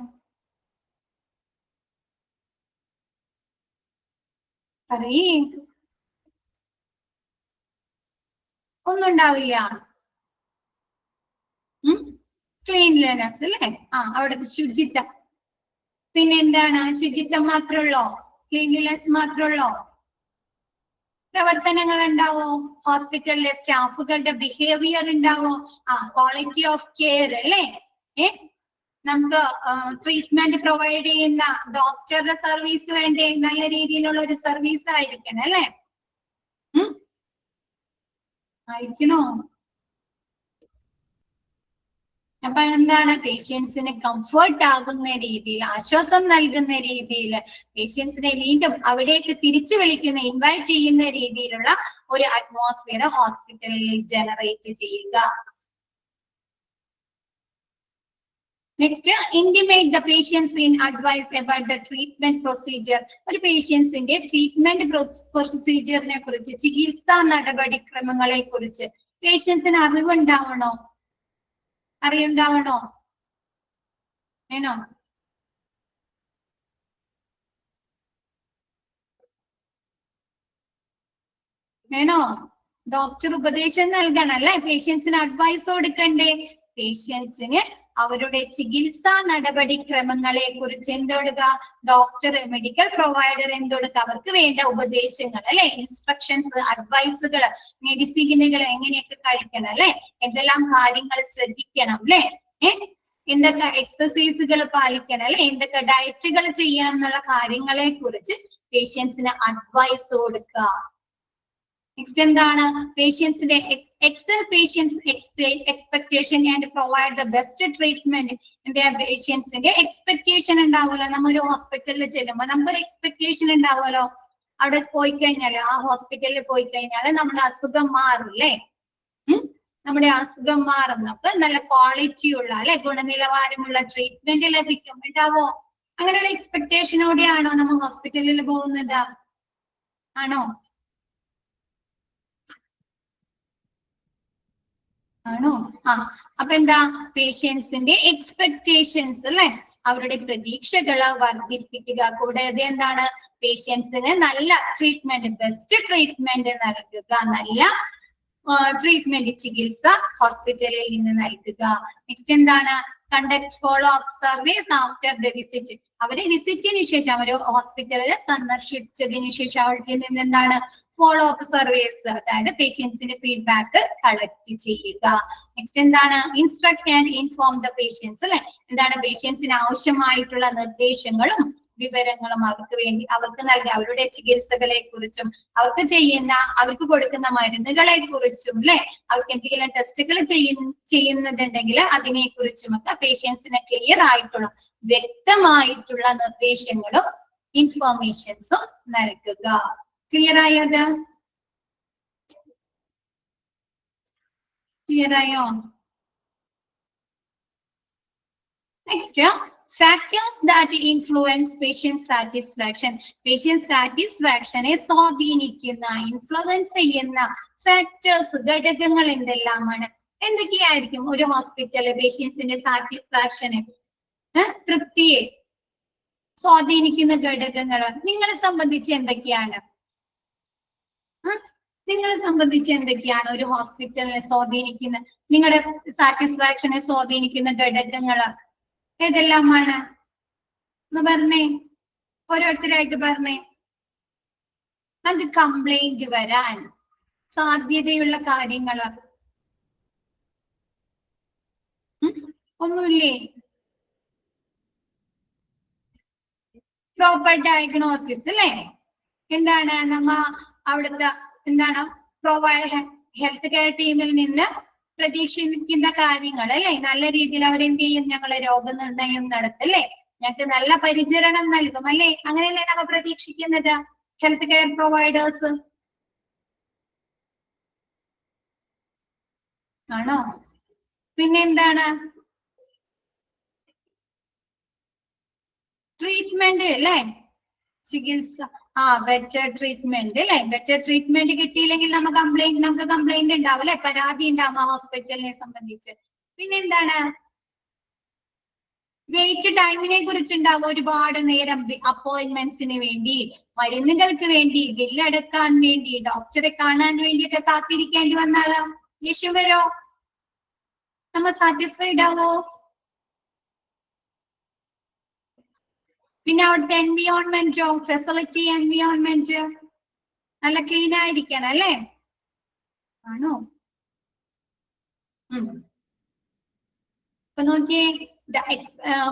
പറയേ. ഒന്നും ഉണ്ടാവില്ല. ക്ലീൻലിനെസ് അല്ലേ? അവിടുത്തെ ശുചിത്വം. പിന്നെ എന്താണ്? ശുചിത്വം മാത്രമുള്ളോ? ക്ലീൻലിനെസ് മാത്രമുള്ളോ? പ്രവർത്തനങ്ങൾ ഉണ്ടാവോ? ഹോസ്പിറ്റലിലെ സ്റ്റാഫുകളുടെ ബിഹേവിയർ ഉണ്ടാവോ? ക്വാളിറ്റി ഓഫ് കെയർ അല്ലേ? നമുക്ക് ട്രീറ്റ്മെന്റ് പ്രൊവൈഡ് ചെയ്യുന്ന ഡോക്ടറുടെ സർവീസ് വേണ്ടേ? നല്ല രീതിയിലുള്ള ഒരു സർവീസ് ആയിരിക്കണം അല്ലേ? ആയിരിക്കണോ? അപ്പൊ എന്താണ്? പേഷ്യൻസിന് കംഫർട്ട് ആകുന്ന രീതിയിൽ, ആശ്വാസം നൽകുന്ന രീതിയിൽ, പേഷ്യൻസിനെ വീണ്ടും അവിടേക്ക് തിരിച്ചു വിളിക്കുന്ന, ഇൻവൈറ്റ് ചെയ്യുന്ന രീതിയിലുള്ള ഒരു അറ്റ്മോസ്ഫിയർ ഹോസ്പിറ്റലിൽ ജനറേറ്റ് ചെയ്യുക. Next, intimate the patients in advise about the treatment procedure. ഒരു പേഷ്യൻസിന്റെ ട്രീറ്റ്മെന്റ് പ്രൊസീജിയറിനെ കുറിച്ച്, ചികിത്സാ നടപടിക്രമങ്ങളെ കുറിച്ച് പേഷ്യൻസിന് അറിവുണ്ടാവണോ? അറിയുണ്ടാവണോ? വേണോ? വേണോ? ഡോക്ടർ ഉപദേശം നൽകണം അല്ലെ? പേഷ്യൻസിന് അഡ്വൈസ് കൊടുക്കണ്ടേ? പേഷ്യൻസിന് അവരുടെ ചികിത്സാ നടപടിക്രമങ്ങളെ കുറിച്ച് എന്തൊടുക? ഡോക്ടർ, മെഡിക്കൽ പ്രൊവൈഡർ എന്തൊടുക്കുക? അവർക്ക് വേണ്ട ഉപദേശങ്ങൾ അല്ലെ? ഇൻസ്ട്രക്ഷൻസ്, അഡ്വൈസുകൾ, മെഡിസിനുകൾ എങ്ങനെയൊക്കെ കഴിക്കണം അല്ലെ? എന്തെല്ലാം കാര്യങ്ങൾ ശ്രദ്ധിക്കണം അല്ലെ? എന്തൊക്കെ എക്സസൈസുകൾ പാലിക്കണം അല്ലെ? എന്തൊക്കെ ഡയറ്റുകൾ ചെയ്യണം എന്നുള്ള കാര്യങ്ങളെ കുറിച്ച് പേഷ്യൻസിന് അഡ്വൈസ് കൊടുക്കുക. നെക്സ്റ്റ് എന്താണ്? പേഷ്യൻസിന്റെ excel patients expectation and provide the best treatment. പേഷ്യൻസിന്റെ എക്സ്പെക്ടേഷൻ ഉണ്ടാവുമല്ലോ. നമ്മളൊരു ഹോസ്പിറ്റലിൽ ചെല്ലുമ്പോൾ നമുക്കൊരു എക്സ്പെക്ടേഷൻ ഉണ്ടാവുമല്ലോ. അവിടെ പോയി കഴിഞ്ഞാൽ, ആ ഹോസ്പിറ്റലിൽ പോയി കഴിഞ്ഞാൽ നമ്മുടെ അസുഖം മാറില്ലേ? നമ്മുടെ അസുഖം മാറുന്നപ്പോ നല്ല ക്വാളിറ്റി ഉള്ള അല്ലെ, ഗുണനിലവാരമുള്ള ട്രീറ്റ്മെന്റ് ലഭിക്കും. ഉണ്ടാവോ? അങ്ങനെ ഒരു എക്സ്പെക്ടേഷനോടെയാണോ നമ്മൾ ഹോസ്പിറ്റലിൽ പോകുന്നത്? ആണോ? ആണോ? അപ്പൊ എന്താ? പേഷ്യൻസിന്റെ എക്സ്പെക്ടേഷൻസ് അല്ലെ, അവരുടെ പ്രതീക്ഷകള് വർദ്ധിപ്പിക്കുക. കൂടാതെ എന്താണ്? പേഷ്യൻസിന് നല്ല ട്രീറ്റ്മെന്റ്, ബെസ്റ്റ് ട്രീറ്റ്മെന്റ് നൽകുക. നല്ല ട്രീറ്റ്മെന്റ്, ചികിത്സ ഹോസ്പിറ്റലിൽ നിന്ന് നൽകുക. നെക്സ്റ്റ് എന്താണ്? Conduct follow up service after the visit. അവരെ വിസിറ്റിന് ശേഷം, അവര് ഹോസ്പിറ്റലിൽ സന്ദർശിച്ചതിന് ശേഷം അവർക്ക് നിന്ന് എന്താണ്? ഫോളോ അപ്പ് സർവീസ്, അതായത് പേഷ്യൻസിന്റെ ഫീഡ്ബാക്ക് കളക്ട് ചെയ്യുക. നെക്സ്റ്റ് എന്താണ്? Instruct and inform the patients അല്ലെ? എന്താണ്? പേഷ്യൻസിന് ആവശ്യമായിട്ടുള്ള നിർദ്ദേശങ്ങളും വിവരങ്ങളും അവർക്ക് നൽകി, അവരുടെ ചികിത്സകളെ കുറിച്ചും, അവർക്ക് കൊടുക്കുന്ന മരുന്നുകളെ കുറിച്ചും അല്ലെ, അവർക്ക് എന്തെങ്കിലും ടെസ്റ്റുകൾ ചെയ്യുന്നതുണ്ടെങ്കിൽ അതിനെ കുറിച്ചുമൊക്കെ പേഷ്യൻസിന് ക്ലിയർ ആയിട്ടുള്ള, വ്യക്തമായിട്ടുള്ള നിർദ്ദേശങ്ങളും ഇൻഫോർമേഷൻസും നൽകുക. ക്ലിയർ ആയത്? ക്ലിയർ ആയോ? Next, factors that influence patient satisfaction. Patient satisfactionനെ സ്വാധീനിക്കുന്ന, ഇൻഫ്ലുവൻസ് ചെയ്യുന്ന ഫാക്ടേഴ്സ്, ഘടകങ്ങൾ എന്തെല്ലാമാണ്? എന്തൊക്കെയായിരിക്കും ഒരു ഹോസ്പിറ്റലിലെ പേഷ്യൻസിന്റെ സാറ്റിസ്ഫാക്ഷനെ, തൃപ്തിയെ സ്വാധീനിക്കുന്ന ഘടകങ്ങൾ നിങ്ങളെ സംബന്ധിച്ച് എന്തൊക്കെയാണ്? നിങ്ങളെ സംബന്ധിച്ച് എന്തൊക്കെയാണ് ഒരു ഹോസ്പിറ്റലിനെ സ്വാധീനിക്കുന്ന, നിങ്ങളുടെ സാറ്റിസ്ഫാക്ഷനെ സ്വാധീനിക്കുന്ന ഘടകങ്ങൾ ഏതെല്ലാമാണ്? ഒന്ന് പറഞ്ഞേ, ഓരോരുത്തരായിട്ട് പറഞ്ഞേ. അത് കംപ്ലൈന്റ് വരാൻ സാധ്യതയുള്ള കാര്യങ്ങൾ ഒന്നുമില്ലേ? പ്രോപ്പർ ഡയഗ്നോസിസ് അല്ലേ? എന്താണ്? നമ്മ അവിടുത്തെ എന്താണ് ഹെൽത്ത് കെയർ ടീമിൽ നിന്ന് പ്രതീക്ഷിക്കുന്ന കാര്യങ്ങൾ അല്ലെ? നല്ല രീതിയിൽ അവരെന്ത് ചെയ്യും? ഞങ്ങളെ രോഗനിർണയം നടത്തല്ലേ? ഞങ്ങൾക്ക് നല്ല പരിചരണം നൽകും അല്ലെ? അങ്ങനെയല്ലേ നമ്മൾ പ്രതീക്ഷിക്കുന്നത് ഹെൽത്ത് കെയർ പ്രൊവൈഡേഴ്സ്? ആണോ? പിന്നെന്താണ്? ട്രീറ്റ്മെന്റ് അല്ലേ? ചികിത്സ, ബെറ്റർ ട്രീറ്റ്മെന്റ് അല്ലെ? ബെറ്റർ ട്രീറ്റ്മെന്റ് കിട്ടിയില്ലെങ്കിൽ നമുക്ക് കംപ്ലൈന്റ് ഉണ്ടാവും അല്ലെ? പരാതി ഉണ്ടാവും ആ ഹോസ്പിറ്റലിനെ സംബന്ധിച്ച്. പിന്നെന്താണ്? വെയിറ്റ് ടൈമിനെ കുറിച്ചുണ്ടാവും. ഒരുപാട് നേരം അപ്പോയിന്റ്മെന്റ്സിന് വേണ്ടി, മരുന്നുകൾക്ക് വേണ്ടി, ബില്ലടക്കാൻ വേണ്ടി, ഡോക്ടറെ കാണാൻ വേണ്ടിയൊക്കെ കാത്തിരിക്കേണ്ടി വന്നാലോ? ദേഷ്യം വരോ? നമ്മൾ സാറ്റിസ്ഫൈഡ് ആവോ? പിന്നെ അവിടുത്തെ എൻവിയോൺമെന്റോ, ഫെസിലിറ്റി എൻവിയോൺമെന്റ് നല്ല ക്ലീൻ ആയിരിക്കണം അല്ലേ? ആണോ? അപ്പൊ നോക്കിയേ, the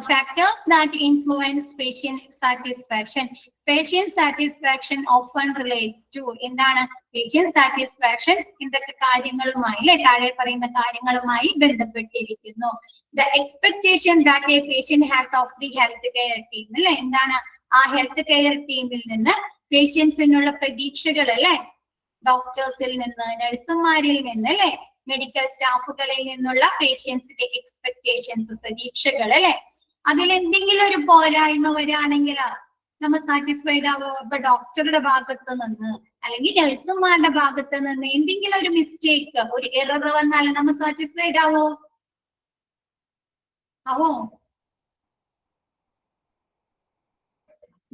factors that influence patient satisfaction. Patient satisfaction often relates to എന്താണ്? Patient satisfaction എന്തൊക്കെ കാര്യങ്ങളുമായി അല്ലെ? താഴെ പറയുന്ന കാര്യങ്ങളുമായി ബന്ധപ്പെട്ടിരിക്കുന്നു. The expectation that a patient has of the health care team അല്ലെ? എന്താണ്? ആ ഹെൽത്ത് കെയർ ടീമിൽ നിന്ന് പേഷ്യൻസിനുള്ള പ്രതീക്ഷകൾ അല്ലെ? ഡോക്ടേഴ്സിൽ നിന്ന്, നഴ്സുമാരിൽ നിന്ന് അല്ലെ? മെഡിക്കൽ സ്റ്റാഫുകളിൽ നിന്നുള്ള പേഷ്യൻസിന്റെ എക്സ്പെക്ടേഷൻസ്, പ്രതീക്ഷകൾ അല്ലെ? അതിൽ എന്തെങ്കിലും ഒരു പോരായ്മ വരികയാണെങ്കിൽ നമ്മൾ സാറ്റിസ്ഫൈഡ് ആവോ? ഇപ്പൊ ഡോക്ടറുടെ ഭാഗത്ത് നിന്ന് അല്ലെങ്കിൽ നഴ്സുമാരുടെ ഭാഗത്ത് നിന്ന് എന്തെങ്കിലും ഒരു മിസ്റ്റേക്ക്, ഒരു എറർ വന്നാൽ നമ്മൾ സാറ്റിസ്ഫൈഡ് ആവോ?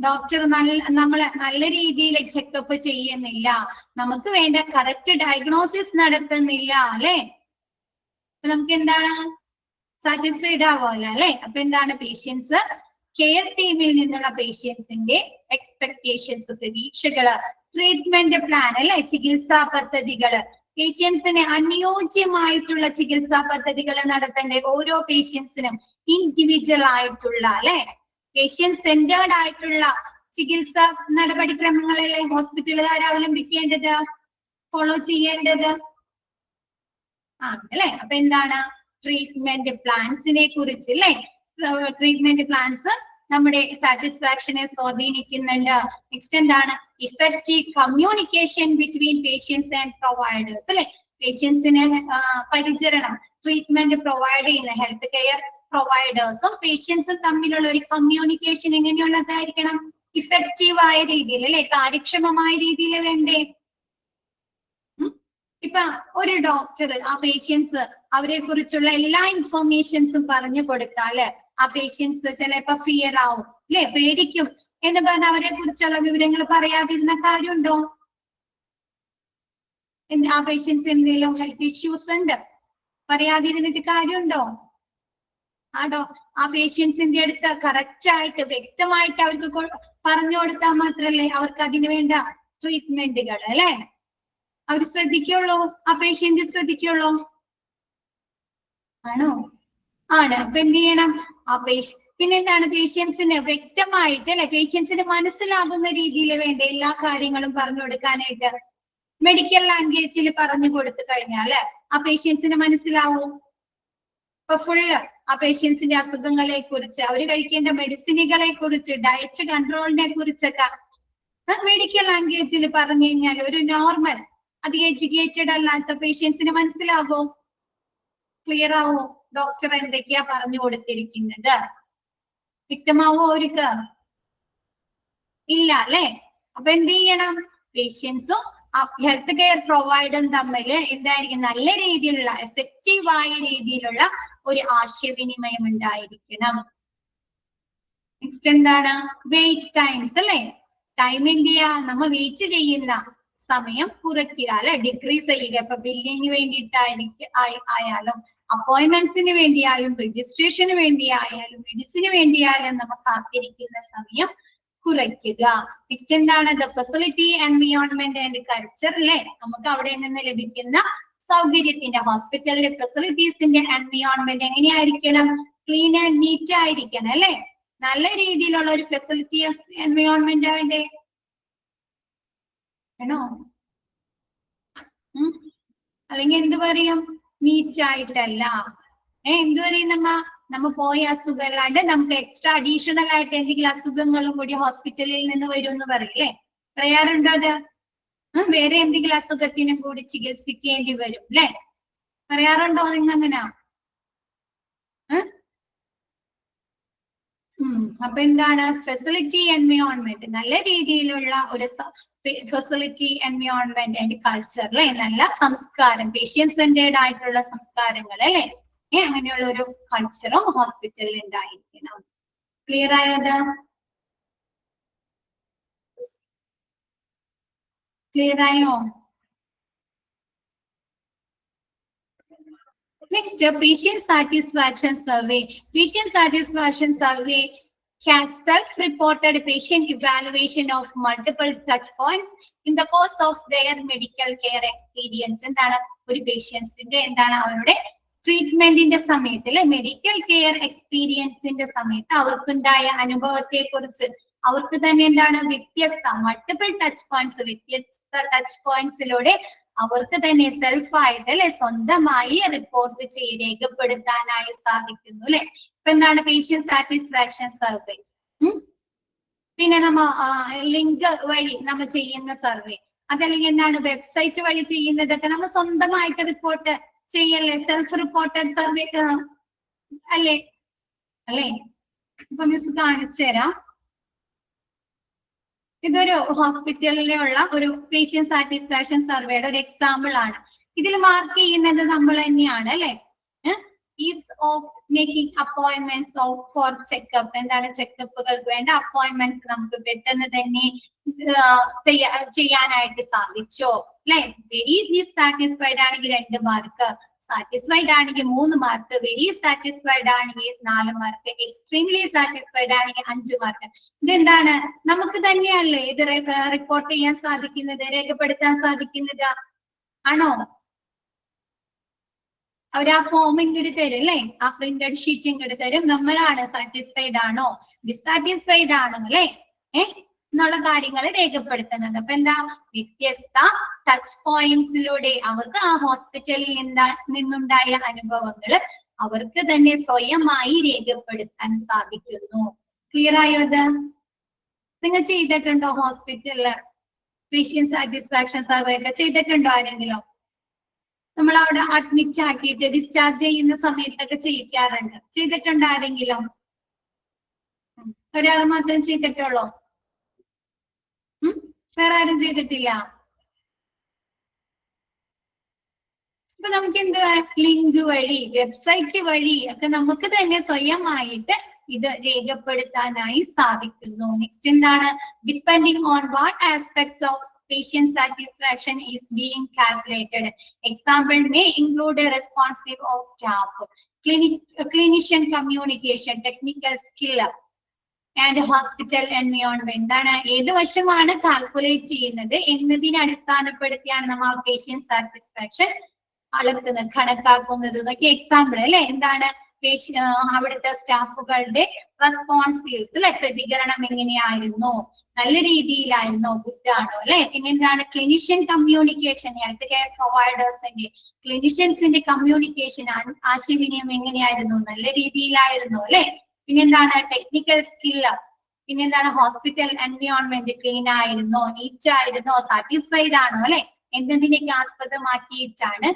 ഡോക്ടർ നമ്മളെ നല്ല രീതിയിൽ ചെക്കപ്പ് ചെയ്യുന്നില്ല, നമുക്ക് വേണ്ട കറക്റ്റ് ഡയഗ്നോസിസ് നടത്തുന്നില്ല അല്ലെ? നമുക്ക് എന്താണ്? സാറ്റിസ്ഫൈഡ് ആവുമല്ലോ അല്ലെ? അപ്പൊ എന്താണ്? പേഷ്യൻസ്, കെയർ ടീമിൽ നിന്നുള്ള പേഷ്യൻസിന്റെ എക്സ്പെക്ടേഷൻസ്, പ്രതീക്ഷകള്, ട്രീറ്റ്മെന്റ് പ്ലാൻ അല്ലെ? ചികിത്സാ പദ്ധതികള്, പേഷ്യൻസിന് അനുയോജ്യമായിട്ടുള്ള ചികിത്സാ പദ്ധതികൾ നടത്തേണ്ട ഓരോ പേഷ്യൻസിനും ഇൻഡിവിജ്വൽ ആയിട്ടുള്ള അല്ലെ? പേഷ്യന്റ് സെന്റേർഡ് ആയിട്ടുള്ള ചികിത്സ നടപടിക്രമങ്ങളല്ലേ ഹോസ്പിറ്റലുകാർ അവലംബിക്കേണ്ടത്, ഫോളോ ചെയ്യേണ്ടത് അല്ലെ? അപ്പൊ എന്താണ്? ട്രീറ്റ്മെന്റ് പ്ലാൻസിനെ കുറിച്ച് അല്ലെ? ട്രീറ്റ്മെന്റ് പ്ലാൻസ് നമ്മുടെ സാറ്റിസ്ഫാക്ഷനെ സ്വാധീനിക്കുന്നുണ്ട്. നെക്സ്റ്റ് എന്താണ്? Effective communication between patients and providers അല്ലെ? പേഷ്യൻസിന് പരിചരണം, ട്രീറ്റ്മെന്റ് പ്രൊവൈഡ് ചെയ്യുന്ന ഹെൽത്ത് കെയർ പ്രൊവൈഡേഴ്സും പേഷ്യൻസും തമ്മിലുള്ള ഒരു കമ്മ്യൂണിക്കേഷൻ എങ്ങനെയുള്ളതായിരിക്കണം? ഇഫക്റ്റീവായ രീതിയിൽ അല്ലെ? കാര്യക്ഷമമായ രീതിയിൽ വേണ്ടേ? ഇപ്പൊ ഒരു ഡോക്ടർ ആ പേഷ്യൻസ് അവരെ കുറിച്ചുള്ള എല്ലാ ഇൻഫോർമേഷൻസും പറഞ്ഞു കൊടുത്താല് ആ പേഷ്യൻസ് ചിലപ്പോ ഫിയർ ആവും അല്ലെ? പേടിക്കും എന്ന് പറഞ്ഞ അവരെ കുറിച്ചുള്ള വിവരങ്ങൾ പറയാതിരുന്ന കാര്യമുണ്ടോ? ആ പേഷ്യൻസ് എന്തെങ്കിലും ഹെൽത്ത് ഇഷ്യൂസ് ഉണ്ട്, പറയാതിരുന്നിട്ട് കാര്യമുണ്ടോ? ആ പേഷ്യൻസിന്റെ അടുത്ത് കറക്റ്റ് ആയിട്ട് വ്യക്തമായിട്ട് അവർക്ക് പറഞ്ഞു കൊടുത്താൽ മാത്രല്ലേ അവർക്ക് അതിന് വേണ്ട ട്രീറ്റ്മെന്റുകൾ അല്ലെ അവർ ശ്രദ്ധിക്കുള്ളൂ, ആ പേഷ്യന്റ് ശ്രദ്ധിക്കുള്ളൂ. ആണോ? ആണ്. അപ്പൊ എന്ത് ചെയ്യണം? പിന്നെന്താണ്? പേഷ്യൻസിന് വ്യക്തമായിട്ട് അല്ലെ? പേഷ്യൻസിന് മനസ്സിലാകുന്ന രീതിയിൽ വേണ്ട എല്ലാ കാര്യങ്ങളും പറഞ്ഞു കൊടുക്കാനായിട്ട് മെഡിക്കൽ ലാംഗ്വേജിൽ പറഞ്ഞു കൊടുത്തു കഴിഞ്ഞാൽ ആ പേഷ്യൻസിന് മനസ്സിലാവും. ഇപ്പൊ ഫുള്ള് ആ പേഷ്യൻസിന്റെ അസുഖങ്ങളെ കുറിച്ച്, അവർ കഴിക്കേണ്ട മെഡിസിനുകളെ കുറിച്ച്, ഡയറ്റ് കൺട്രോളിനെ കുറിച്ചൊക്കെ മെഡിക്കൽ ലാംഗ്വേജിൽ പറഞ്ഞു കഴിഞ്ഞാൽ ഒരു നോർമൽ അധികം എഡ്യൂക്കേറ്റഡ് അല്ലാത്ത പേഷ്യൻസിന് മനസ്സിലാവോ? ക്ലിയർ ആവോ? ഡോക്ടർ എന്തൊക്കെയാ പറഞ്ഞു കൊടുത്തിരിക്കുന്നത്? വ്യക്തമാവോ അവർക്ക്? ഇല്ല അല്ലെ? അപ്പൊ എന്ത് ചെയ്യണം? പേഷ്യൻസും ഹെൽത്ത് കെയർ പ്രൊവൈഡറും തമ്മിൽ എന്തായിരിക്കും? നല്ല രീതിയിലുള്ള എഫക്റ്റീവായ രീതിയിലുള്ള ഒരു ആശയവിനിമയം ഉണ്ടായിരിക്കണം. നെക്സ്റ്റ് എന്താണ്? വെയിറ്റ് ടൈംസ് അല്ലെ? ടൈം എന്ത് ചെയ്യാ? നമ്മൾ വെയിറ്റ് ചെയ്യുന്ന സമയം കുറയ്ക്കുക അല്ലെ? ഡിക്രീസ് ചെയ്യുക. ഇപ്പൊ ബില്ലിന് വേണ്ടിയിട്ടായാലും അപ്പോയിന്റ്മെന്റ്സിന് വേണ്ടിയായാലും രജിസ്ട്രേഷന് വേണ്ടിയായാലും മെഡിസിന് വേണ്ടിയായാലും നമ്മൾ കാത്തിരിക്കുന്ന സമയം കുറയ്ക്കുക. നെക്സ്റ്റ് എന്താണ്? The facility environment and culture അല്ലെ? നമുക്ക് അവിടെ നിന്ന് ലഭിക്കുന്ന സൗകര്യത്തിന്റെ, ഹോസ്പിറ്റലിന്റെ ഫെസിലിറ്റീസിന്റെ എൻവിയോൺമെന്റ് എങ്ങനെയായിരിക്കണം? ക്ലീൻ ആൻഡ് നീറ്റ് ആയിരിക്കണം അല്ലെ? നല്ല രീതിയിലുള്ള ഒരു ഫെസിലിറ്റി എൻവിയോൺമെന്റ് വേണ്ടേ? ആണോ? അല്ലെങ്കിൽ എന്ത് പറയും? നീറ്റ് ആയിട്ടല്ല. എന്ത് പറയും നമ്മ? നമ്മ പോയ അസുഖം അല്ലാണ്ട് നമുക്ക് എക്സ്ട്രാ അഡീഷണൽ ആയിട്ട് എന്തെങ്കിലും അസുഖങ്ങളും കൂടി ഹോസ്പിറ്റലിൽ നിന്ന് വരും എന്ന് പറയില്ലേ? പറയാറുണ്ടോ അത്? വേറെ എന്തെങ്കിലും അസുഖത്തിനും കൂടി ചികിത്സിക്കേണ്ടി വരും അല്ലെ? പറയാറുണ്ടോ നിങ്ങൾ അങ്ങനെ? അപ്പൊ എന്താണ് ഫെസിലിറ്റി എൻവയോൺമെന്റ്, നല്ല രീതിയിലുള്ള ഒരു ഫെസിലിറ്റി എൻവയോൺമെന്റ് ആൻഡ് കൾച്ചർ അല്ലെ, നല്ല സംസ്കാരം, പേഷ്യന്റ് സെന്റേർഡ് ആയിട്ടുള്ള സംസ്കാരങ്ങൾ അല്ലെ, അങ്ങനെയുള്ള ഒരു കൾച്ചറും ഹോസ്പിറ്റലിൽ ഉണ്ടായിരിക്കണം. ക്ലിയർ ആയത്? ക്ലിയർ ആയോ? Next, patient satisfaction survey. Patient satisfaction survey has self-reported patient evaluation of multiple touch points in the course of their medical care experience. എന്താണ് ഒരു പേഷ്യൻസിന്റെ എന്താണ് അവരുടെ ട്രീറ്റ്മെന്റിന്റെ സമയത്ത് അല്ലെ, മെഡിക്കൽ കെയർ എക്സ്പീരിയൻസിന്റെ സമയത്ത് അവർക്കുണ്ടായ അനുഭവത്തെ കുറിച്ച് അവർക്ക് തന്നെ എന്താണ് വ്യത്യസ്ത മൾട്ടിപ്പിൾ ടച്ച് പോയിന്റ്സ്, വ്യത്യസ്ത ടച്ച് പോയിന്റ്സിലൂടെ അവർക്ക് തന്നെ സെൽഫായിട്ട് അല്ലെ സ്വന്തമായി റിപ്പോർട്ട് ചെയ്ത് രേഖപ്പെടുത്താനായി സാധിക്കുന്നു അല്ലെ. ഇപ്പൊ എന്താണ് പേഷ്യന്റ് സാറ്റിസ്ഫാക്ഷൻ സർവേ. പിന്നെ നമ്മ ലിങ്ക് വഴി നമ്മ ചെയ്യുന്ന സർവേ, അതല്ലെങ്കിൽ എന്താണ് വെബ്സൈറ്റ് വഴി ചെയ്യുന്നതൊക്കെ നമ്മൾ സ്വന്തമായിട്ട് റിപ്പോർട്ട് ചെയ്യല്ലേ, സെൽഫ് റിപ്പോർട്ടഡ് സർവേ അല്ലേ അല്ലേ? ഇപ്പൊ മിസ് കാണിച്ചു തരാം. ഇതൊരു ഹോസ്പിറ്റലിലുള്ള ഒരു പേഷ്യന്റ് സാറ്റിസ്ഫാക്ഷൻ സർവേയുടെ ഒരു എക്സാമ്പിൾ ആണ്. ഇതിൽ മാർക്ക് ചെയ്യുന്നത് നമ്മൾ തന്നെയാണ് അല്ലെ. Ease of making appointments for checkup, എന്താണ് ചെക്കപ്പുകൾക്ക് വേണ്ട അപ്പോയിന്റ്മെന്റ്സ് നമുക്ക് പെട്ടെന്ന് തന്നെ ചെയ്യാനായിട്ട് സാധിച്ചോ അല്ലെ. വെരി ഡിസാറ്റിസ്ഫൈഡ് ആണെങ്കിൽ 2 മാർക്ക്, സാറ്റിസ്ഫൈഡ് ആണെങ്കിൽ 3 മാർക്ക്, വെരി സാറ്റിസ്ഫൈഡ് ആണെങ്കിൽ 4 മാർക്ക്, എക്സ്ട്രീംലി സാറ്റിസ്ഫൈഡ് ആണെങ്കിൽ 5 മാർക്ക്. ഇതെന്താണ് നമുക്ക് തന്നെയല്ലേ ഇത് റിപ്പോർട്ട് ചെയ്യാൻ സാധിക്കുന്നത്, രേഖപ്പെടുത്താൻ സാധിക്കുന്നത് ആണോ? അവർ ആ ഫോം ഇങ്ങോട്ട് തരും അല്ലെ, ആ പ്രിന്റഡ് ഷീറ്റ് ഇങ്ങോട്ട് തരും. നമ്മളാണ് സാറ്റിസ്ഫൈഡ് ആണോ ഡിസാറ്റിസ്ഫൈഡ് ആണോ അല്ലെ എന്നുള്ള കാര്യങ്ങൾ രേഖപ്പെടുത്തുന്നത്. അപ്പൊ എന്താ വ്യത്യസ്ത ടച്ച് പോയിന്റ്സിലൂടെ അവർക്ക് ആ ഹോസ്പിറ്റലിൽ നിന്നുണ്ടായ അനുഭവങ്ങൾ അവർക്ക് തന്നെ സ്വയമായി രേഖപ്പെടുത്താൻ സാധിക്കുന്നു. ക്ലിയർ ആയോ? അത് നിങ്ങൾ ചെയ്തിട്ടുണ്ടോ? ഹോസ്പിറ്റലില് പേഷ്യന്റ് സാറ്റിസ്ഫാക്ഷൻ സർവേ ഒക്കെ ചെയ്തിട്ടുണ്ടോ ആരെങ്കിലും? നമ്മൾ അവിടെ അഡ്മിറ്റ് ആക്കിയിട്ട് ഡിസ്ചാർജ് ചെയ്യുന്ന സമയത്തൊക്കെ ചെയ്യിക്കാറുണ്ട്. ചെയ്തിട്ടുണ്ടോ ആരെങ്കിലും? ഒരാൾ മാത്രം ചെയ്തിട്ടുള്ളൂ? വേറെ ആരും ചെയ്തിട്ടില്ല? അപ്പൊ നമുക്ക് എന്ത് ലിങ്ക് വഴി വെബ്സൈറ്റ് വഴി ഒക്കെ നമുക്ക് തന്നെ സ്വയമായിട്ട് ഇത് രേഖപ്പെടുത്താനായി സാധിക്കുന്നു. നെക്സ്റ്റ് എന്താണ് depending on what aspects of patient satisfaction is being calculated. Example may include a responsive of staff, clinician communication, technical skill and hospital environment. എന്താണ് ഏത് വശമാണ് കാൽക്കുലേറ്റ് ചെയ്യുന്നത് എന്നതിനെ അടിസ്ഥാനപ്പെടുത്തിയാണ് നമ്മൾ പേഷ്യന്റ് സാറ്റിസ്ഫാക്ഷൻ അളക്കുന്നത്, കണക്കാക്കുന്നത് എന്നൊക്കെ എക്സാമ്പിൾ അല്ലെ. എന്താണ് അവിടുത്തെ സ്റ്റാഫുകളുടെ റെസ്പോൺസീവ്സ് അല്ലെ, പ്രതികരണം എങ്ങനെയായിരുന്നു, നല്ല രീതിയിലായിരുന്നോ, ഗുഡ് ആണോ അല്ലെ. പിന്നെ എന്താണ് ക്ലിനിഷ്യൻ കമ്മ്യൂണിക്കേഷൻ, ഹെൽത്ത് കെയർ പ്രൊവൈഡേഴ്സിന്റെ ക്ലിനിഷ്യൻസിന്റെ കമ്മ്യൂണിക്കേഷൻ ആശയവിനിമയം എങ്ങനെയായിരുന്നു, നല്ല രീതിയിലായിരുന്നു അല്ലെ. പിന്നെന്താണ് ടെക്നിക്കൽ സ്കില്ല്, പിന്നെന്താണ് ഹോസ്പിറ്റൽ എൻവയോൺമെന്റ് ക്ലീൻ ആയിരുന്നോ, നീറ്റ് ആയിരുന്നോ, സാറ്റിസ്ഫൈഡ് ആണോ അല്ലെ എന്നതിനൊക്കെ ആസ്പദമാക്കിയിട്ടാണ്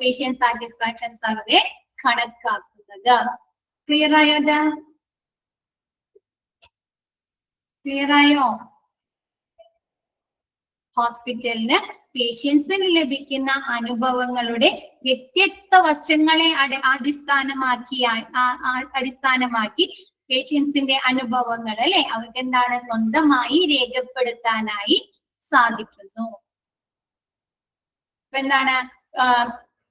പേഷ്യന്റ് സാറ്റിസ്ഫാക്ഷൻ സർവേ കണക്കാക്കുന്നത്. ക്ലിയർ ആയോ? ക്ലിയർ ആയോ? ഹോസ്പിറ്റലിന് പേഷ്യൻസിന് ലഭിക്കുന്ന അനുഭവങ്ങളുടെ വ്യത്യസ്ത വശങ്ങളെ അടിസ്ഥാനമാക്കി പേഷ്യൻസിന്റെ അനുഭവങ്ങൾ അല്ലെ അവർക്ക് എന്താണ് സ്വന്തമായി രേഖപ്പെടുത്താനായി സാധിക്കുന്നു. എന്താണ്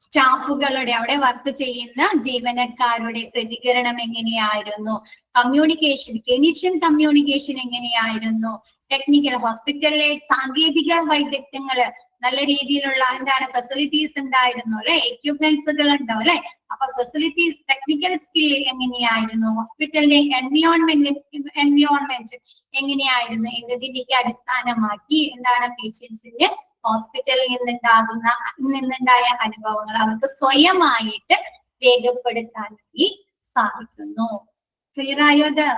സ്റ്റാഫുകളുടെ അവിടെ വർക്ക് ചെയ്യുന്ന ജീവനക്കാരുടെ പ്രതികരണം എങ്ങനെയായിരുന്നു, കമ്മ്യൂണിക്കേഷൻ ക്ലിനിഷ്യൻ കമ്മ്യൂണിക്കേഷൻ എങ്ങനെയായിരുന്നു, ടെക്നിക്കൽ ഹോസ്പിറ്റലിലെ സാങ്കേതിക വൈദഗ്ധ്യങ്ങള് നല്ല രീതിയിലുള്ള എന്താണ് ഫെസിലിറ്റീസ് ഉണ്ടായിരുന്നു അല്ലെ, എക്യുപ്മെന്റ്സുകൾ ഉണ്ടോ അല്ലെ. അപ്പൊ ഫെസിലിറ്റീസ് ടെക്നിക്കൽ സ്കിൽ എങ്ങനെയായിരുന്നു, ഹോസ്പിറ്റലിലെ എൻവയോൺമെന്റ് എങ്ങനെയായിരുന്നു എന്നതിന്റെ അടിസ്ഥാനമാക്കി എന്താണ് പേഷ്യൻസിന്റെ ഹോസ്പിറ്റലിൽ നിന്നുണ്ടായ അനുഭവങ്ങൾ അവർക്ക് സ്വയമായിട്ട് രേഖപ്പെടുത്താനായി സാധിക്കുന്നു. ക്ലിയർ ആയോ അത്?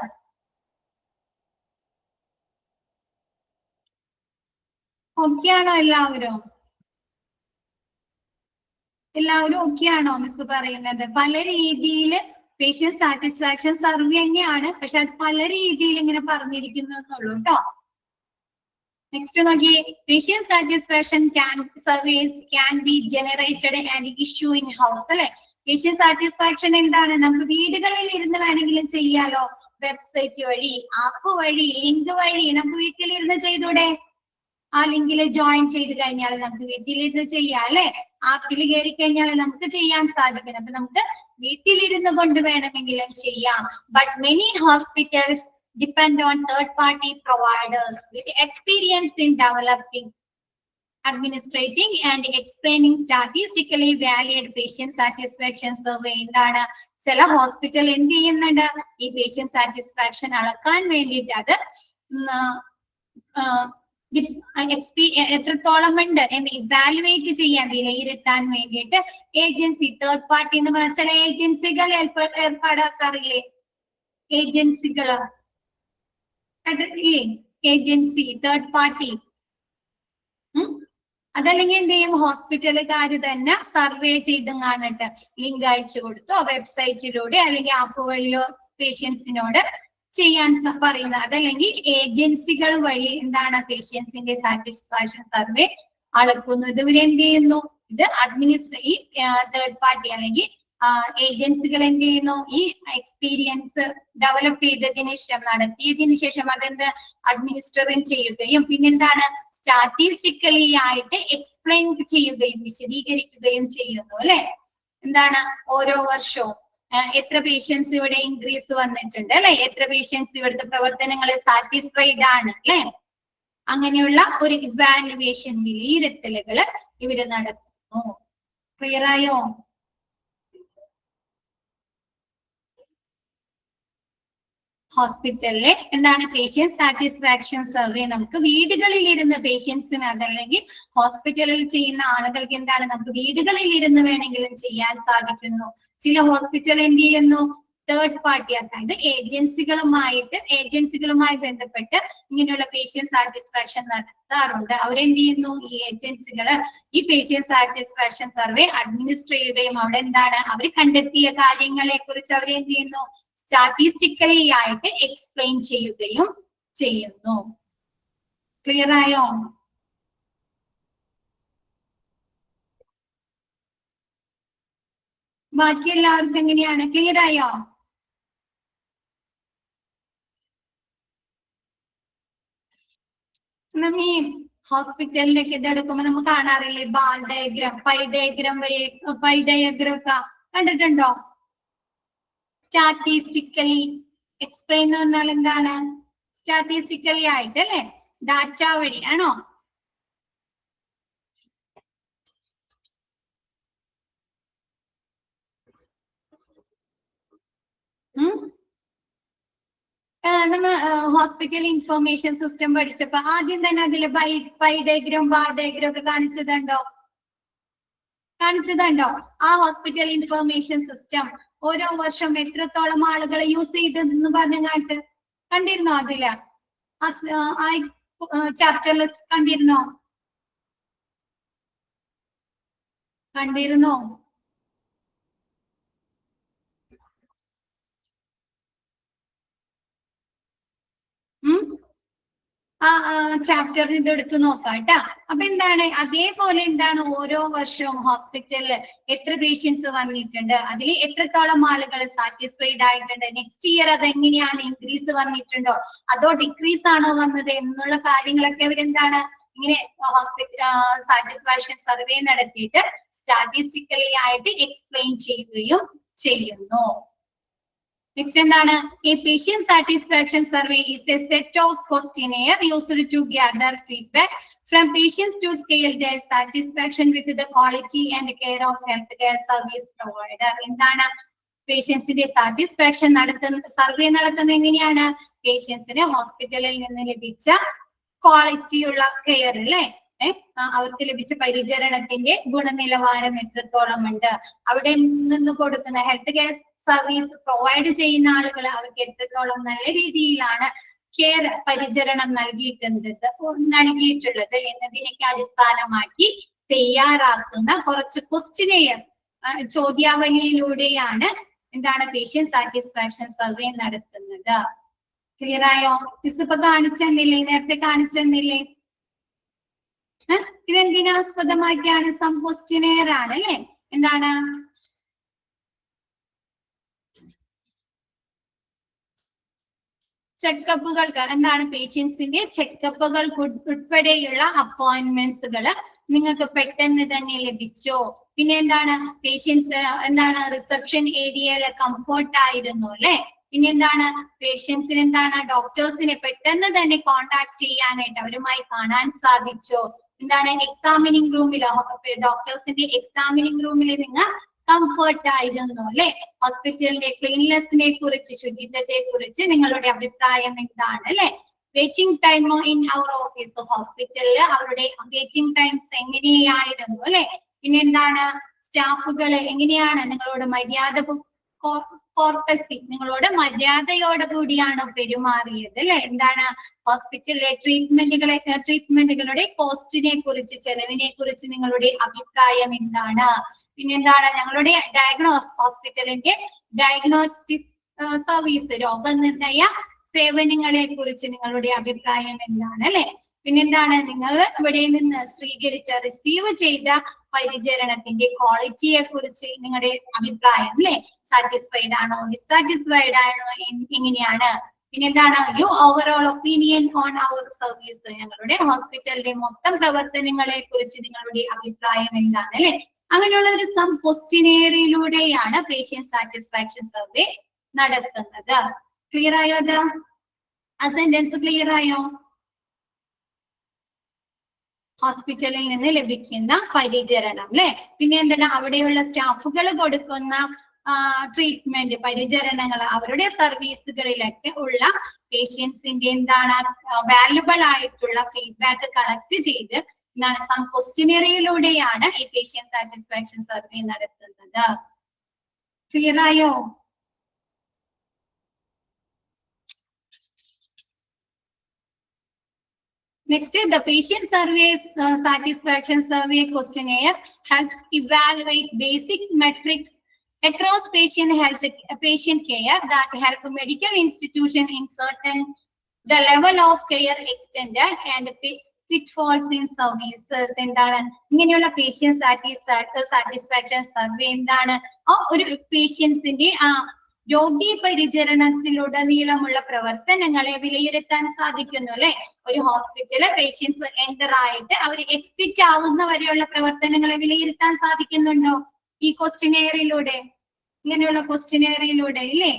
ഓക്കെ ആണോ എല്ലാവരും? എല്ലാവരും ഓക്കെ ആണോ മിസ് പറയുന്നത്? പല രീതിയിൽ പേഷ്യന്റ് സാറ്റിസ്ഫാക്ഷൻ സർവേ തന്നെയാണ്, പക്ഷെ അത് പല രീതിയിൽ ഇങ്ങനെ പറഞ്ഞിരിക്കുന്നു എന്നുള്ളൂ കേട്ടോ. നെക്സ്റ്റ് നോക്കിയേ, patient satisfaction surveys can be generated and issue in house അല്ലെ. പേഷ്യന്റ് സാറ്റിസ്ഫാക്ഷൻ എന്താണ്? നമുക്ക് വീടുകളിൽ ഇരുന്ന് വേണമെങ്കിലും ചെയ്യാലോ. വെബ്സൈറ്റ് വഴി, ആപ്പ് വഴി, ലിങ്ക് വഴി നമുക്ക് വീട്ടിലിരുന്ന് ചെയ്തൂടെ? ആ ലിങ്കിൽ ജോയിൻ ചെയ്ത് കഴിഞ്ഞാൽ നമുക്ക് വീട്ടിലിരുന്ന് ചെയ്യാം അല്ലെ. ആപ്പിൽ കയറി കഴിഞ്ഞാൽ നമുക്ക് ചെയ്യാൻ സാധിക്കും. അപ്പൊ നമുക്ക് വീട്ടിലിരുന്ന് കൊണ്ട് വേണമെങ്കിലും ചെയ്യാം. But many hospitals depend on third party providers with experience in developing, administrating and explaining statistically valid patient satisfaction survey. എന്താണ്? ചില ഹോസ്പിറ്റൽ എന്ത് ചെയ്യുന്നുണ്ട്? ഈ പേഷ്യന്റ് സാറ്റിസ്ഫാക്ഷൻ അളക്കാൻ വേണ്ടിയിട്ട് അത് എത്രത്തോളം ഉണ്ട് എന്ന് ഇവാലുവേറ്റ് ചെയ്യാൻ, വിലയിരുത്താൻ വേണ്ടിയിട്ട് ഏജൻസി, തേർഡ് പാർട്ടി എന്ന് പറഞ്ഞ ചില ഏജൻസികൾ ഏർപ്പാടാക്കാറില്ലേ? ഏജൻസികള് ഇല്ലേ? Agency, third party. അതല്ലെങ്കിൽ എന്ത് ചെയ്യും? ഹോസ്പിറ്റലുകാർ തന്നെ സർവേ ചെയ്തും കാണിട്ട് ലിങ്ക് അയച്ചു കൊടുത്തോ വെബ്സൈറ്റിലൂടെ അല്ലെങ്കിൽ ആപ്പ് വഴിയോ പേഷ്യൻസിനോട് ചെയ്യാൻ പറയുന്നത്. അതല്ലെങ്കിൽ ഏജൻസികൾ വഴി എന്താണ് പേഷ്യൻസിന്റെ സാറ്റിസ്ഫാക്ഷൻ സർവേ അളക്കുന്നത്. ഇവരെന്ത് ചെയ്യുന്നു? ഇത് ഈ തേർഡ് പാർട്ടി അല്ലെങ്കിൽ ഏജൻസികൾ എന്ത് ചെയ്യുന്നു? ഈ എക്സ്പീരിയൻസ് ഡെവലപ്പ് ചെയ്തതിന് ശേഷം, നടത്തിയതിനു ശേഷം അതെന്ത് അഡ്മിനിസ്റ്ററിങ് ചെയ്യുകയും പിന്നെന്താണ് സ്റ്റാറ്റിസ്റ്റിക്കലി ആയിട്ട് എക്സ്പ്ലെയിൻ ചെയ്യുകയും വിശദീകരിക്കുകയും ചെയ്യുന്നു അല്ലെ. എന്താണ്? ഓരോ വർഷവും എത്ര പേഷ്യൻസ് ഇവിടെ ഇൻക്രീസ് വന്നിട്ടുണ്ട് അല്ലെ, എത്ര പേഷ്യൻസ് ഇവിടുത്തെ പ്രവർത്തനങ്ങളെ സാറ്റിസ്ഫൈഡ് ആണ് അല്ലെ. അങ്ങനെയുള്ള ഒരു ഇവാലുവേഷൻ, വിലയിരുത്തലുകള് ഇവര് നടത്തുന്നു. ക്ലിയർ ആയോ? ഹോസ്പിറ്റലിലെ എന്താണ് പേഷ്യന്റ് സാറ്റിസ്ഫാക്ഷൻ സർവേ നമുക്ക് വീടുകളിൽ ഇരുന്ന് പേഷ്യൻസിന്, അതല്ലെങ്കിൽ ഹോസ്പിറ്റലിൽ ചെയ്യുന്ന ആളുകൾക്ക് എന്താണ് നമുക്ക് വീടുകളിൽ ഇരുന്ന് വേണമെങ്കിലും ചെയ്യാൻ സാധിക്കുന്നു. ചില ഹോസ്പിറ്റൽ എന്ത് ചെയ്യുന്നു? തേർഡ് പാർട്ടി, അതായത് ഏജൻസികളുമായി ബന്ധപ്പെട്ട് ഇങ്ങനെയുള്ള പേഷ്യന്റ് സാറ്റിസ്ഫാക്ഷൻ നടത്താറുണ്ട്. അവരെന്ത് ചെയ്യുന്നു? ഈ ഏജൻസികള് ഈ പേഷ്യന്റ് സാറ്റിസ്ഫാക്ഷൻ സർവേ അഡ്മിനിസ്റ്റർ ചെയ്യുകയും അവിടെ എന്താണ് അവർ കണ്ടെത്തിയ കാര്യങ്ങളെ കുറിച്ച് അവരെന്ത് ചെയ്യുന്നു? സ്റ്റാറ്റിസ്റ്റിക്കലി ആയിട്ട് എക്സ്പ്ലെയിൻ ചെയ്യുകയും ചെയ്യുന്നു. ക്ലിയർ ആയോ? ബാക്കി എല്ലാവർക്കും എങ്ങനെയാണ്? ക്ലിയർ ആയോ? നമ്മ ഈ ഹോസ്പിറ്റലിലേക്ക് ഇതെടുക്കുമ്പോ നമുക്ക് കാണാറില്ലേ ബാർ ഡയഗ്രാം, പൈ ഡയഗ്രാം ഒക്കെ കണ്ടിട്ടുണ്ടോ? സ്റ്റാറ്റിസ്റ്റിക്കലി എക്സ്പ്ലെയിൻ എന്ന് പറഞ്ഞാൽ എന്താണ്? സ്റ്റാറ്റിസ്റ്റിക്കലി ആയിട്ട് അല്ലെ, ഡാറ്റ വഴി ആണോ? നമ്മ ഹോസ്പിറ്റൽ ഇൻഫർമേഷൻ സിസ്റ്റം പഠിച്ചപ്പോ ആദ്യം തന്നെ അതില് പൈ ഡയഗ്രാം, ബാർ ഡയഗ്രാം ഒക്കെ കാണിച്ചതുണ്ടോ? ആ ഹോസ്പിറ്റൽ ഇൻഫർമേഷൻ സിസ്റ്റം ഓരോ വർഷം എത്രത്തോളം ആളുകളെ യൂസ് ചെയ്തെന്ന് പറഞ്ഞങ്ങാട്ട് കണ്ടിരുന്നോ? അതില് ആ ചാപ്റ്ററിൽ കണ്ടിരുന്നോ? ചാപ്റ്ററിന് ഇത് എടുത്തു നോക്കാം കേട്ടാ. അപ്പൊ എന്താണ്? അതേപോലെ എന്താണ് ഓരോ വർഷവും ഹോസ്പിറ്റലിൽ എത്ര പേഷ്യൻസ് വന്നിട്ടുണ്ട്, അതിൽ എത്രത്തോളം ആളുകൾ സാറ്റിസ്ഫൈഡ് ആയിട്ടുണ്ട്, നെക്സ്റ്റ് ഇയർ അതെങ്ങനെയാണ്, ഇൻക്രീസ് വന്നിട്ടുണ്ടോ അതോ ഡിക്രീസ് ആണോ വന്നത് എന്നുള്ള കാര്യങ്ങളൊക്കെ അവരെന്താണ് ഇങ്ങനെ ഹോസ്പിറ്റൽ സാറ്റിസ്ഫാക്ഷൻ സർവേ നടത്തിയിട്ട് സ്റ്റാറ്റിസ്റ്റിക്കലി ആയിട്ട് എക്സ്പ്ലെയിൻ ചെയ്യുകയും ചെയ്യുന്നു. Next എന്താണ്? A patient satisfaction survey is a set of questionnaire used to gather feedback from patients to scale their satisfaction with the quality and care of healthcare service provider. എന്താണ്? പേഷ്യൻസിന്റെ satisfaction survey നടത്തുന്നത് എങ്ങനെയാണ്? പേഷ്യൻസിന് ഹോസ്പിറ്റലിൽ നിന്ന് ലഭിച്ച ക്വാളിറ്റിയുള്ള care അല്ലെ, അവർക്ക് ലഭിച്ച പരിചരണത്തിന്റെ ഗുണനിലവാരം എത്രത്തോളം ഉണ്ട്, അവിടെ നിന്ന് കൊടുക്കുന്ന ഹെൽത്ത് കെയർ സർവീസ് പ്രൊവൈഡ് ചെയ്യുന്ന ആളുകൾ അവർക്ക് എത്രത്തോളം നല്ല രീതിയിലാണ് കെയർ പരിചരണം നൽകിയിട്ടുള്ളത് എന്നതിനൊക്കെ അടിസ്ഥാനമാക്കി തയ്യാറാക്കുന്ന കുറച്ച് ക്വസ്റ്റിനെയർ ചോദ്യാവലിയിലൂടെയാണ് എന്താണ് പേഷ്യന്റ് സാറ്റിസ്ഫാക്ഷൻ സർവേ നടത്തുന്നത്. ക്ലിയർ ആയോ? മിസ് ഇപ്പൊ കാണിച്ചെന്നില്ലേ, നേരത്തെ കാണിച്ചെന്നില്ലേ? ഇതെന്തിനാസ്പദമാക്കിയാണ്? സം ക്വസ്റ്റിനെയർ ആണ് അല്ലെ? എന്താണ് ചെക്കപ്പുകൾക്ക്, എന്താണ് പേഷ്യൻസിന്റെ ചെക്കപ്പുകൾക്ക് ഉൾപ്പെടെയുള്ള അപ്പോയിന്റ്മെന്റ്സുകൾ നിങ്ങൾക്ക് പെട്ടെന്ന് തന്നെ ലഭിച്ചോ? പിന്നെ എന്താണ് പേഷ്യൻസ് എന്താണ് റിസപ്ഷൻ ഏരിയയിൽ കംഫോർട്ട് ആയിരുന്നു അല്ലെ? പിന്നെ എന്താണ് പേഷ്യൻസിന് എന്താണ് ഡോക്ടേഴ്സിനെ പെട്ടെന്ന് തന്നെ കോണ്ടാക്ട് ചെയ്യാനായിട്ട് അവരുമായി കാണാൻ സാധിച്ചോ? എന്താണ് എക്സാമിനിങ് റൂമിൽ ഡോക്ടേഴ്സിന്റെ എക്സാമിനിങ് റൂമിൽ നിങ്ങൾ കംഫർട്ട് ആയിരുന്നു അല്ലെ? ഹോസ്പിറ്റലിന്റെ ക്ലീൻനെസ്സിനെ കുറിച്ച്, ശുചിത്വത്തെ കുറിച്ച് നിങ്ങളുടെ അഭിപ്രായം എന്താണ് അല്ലെ? Waiting time in our office, ഹോസ്പിറ്റലിൽ അവരുടെ വെയിറ്റിംഗ് ടൈംസ് എങ്ങനെയായിരുന്നു അല്ലെ? പിന്നെ എന്താണ് സ്റ്റാഫുകൾ എങ്ങനെയാണ് നിങ്ങളോട് നിങ്ങളോട് മര്യാദയോട് കൂടിയാണ് പെരുമാറിയത് അല്ലെ? എന്താണ് ഹോസ്പിറ്റലിലെ ട്രീറ്റ്മെന്റുകളുടെ കോസ്റ്റിനെ കുറിച്ച്, ചെലവിനെ കുറിച്ച് നിങ്ങളുടെ അഭിപ്രായം എന്താണ്? പിന്നെ എന്താണ് ഞങ്ങളുടെ ഹോസ്പിറ്റലിന്റെ ഡയഗ്നോസ്റ്റിക് സർവീസ്, രോഗനിർണയ സേവനങ്ങളെ കുറിച്ച് നിങ്ങളുടെ അഭിപ്രായം എന്താണ് അല്ലെ? പിന്നെന്താണ് നിങ്ങൾ ഇവിടെ നിന്ന് റിസീവ് ചെയ്ത പരിചരണത്തിന്റെ ക്വാളിറ്റിയെ കുറിച്ച് നിങ്ങളുടെ അഭിപ്രായം അല്ലെ? സാറ്റിസ്ഫൈഡ് ആണോ, ഡിസാറ്റിസ്ഫൈഡ് ആണോ, എങ്ങനെയാണ്? പിന്നെന്താണ് you overall opinion on our service, ഞങ്ങളുടെ ഹോസ്പിറ്റലിന്റെ മൊത്തം പ്രവർത്തനങ്ങളെ കുറിച്ച് നിങ്ങളുടെ അഭിപ്രായം എന്താണ് അല്ലെ? അങ്ങനെയുള്ള ഒരു സം ക്വസ്റ്റിനെയറിലൂടെയാണ് പേഷ്യന്റ് സാറ്റിസ്ഫാക്ഷൻ സർവേ നടത്തുന്നത്. ക്ലിയർ ആയോ? അത് ആ സെന്റൻസ് ക്ലിയർ ആയോ? ഹോസ്പിറ്റലിൽ നിന്ന് ലഭിക്കുന്ന പരിചരണം അല്ലെ? പിന്നെ എന്താണ് അവിടെയുള്ള സ്റ്റാഫുകൾ കൊടുക്കുന്ന ട്രീറ്റ്മെന്റ്, പരിചരണങ്ങൾ, അവരുടെ സർവീസുകളിലൊക്കെ ഉള്ള പേഷ്യൻസിന്റെ എന്താണ് വാല്യുബിൾ ആയിട്ടുള്ള ഫീഡ്ബാക്ക് കളക്ട് ചെയ്ത് എന്താണ് സം ക്വസ്റ്റിനറിയിലൂടെയാണ് ഈ പേഷ്യന്റ് സാറ്റിസ്ഫാക്ഷൻ സർവേ നടത്തുന്നത്. ക്ലിയർ ആയോ? Next, the patient satisfaction survey questionnaire helps evaluate basic metrics across patient care that help medical institution in certain the level of care extended and pitfalls in services. എന്താണ് ഇങ്ങനെയുള്ള patient satisfaction survey എന്താണ് ഒരു പേഷ്യൻസിന്റെ രോഗി പരിചരണത്തിലുടനീളമുള്ള പ്രവർത്തനങ്ങളെ വിലയിരുത്താൻ സാധിക്കുന്നു അല്ലെ? ഒരു ഹോസ്പിറ്റല് പേഷ്യൻസ് എൻ്റർ ആയിട്ട് അവർ എക്സിറ്റ് ആവുന്ന വരെയുള്ള പ്രവർത്തനങ്ങളെ വിലയിരുത്താൻ സാധിക്കുന്നുണ്ടോ ഈ ക്വസ്റ്റിനെയറിലൂടെ? ഇങ്ങനെയുള്ള ക്വസ്റ്റിനെയറിലൂടെ ഇല്ലേ?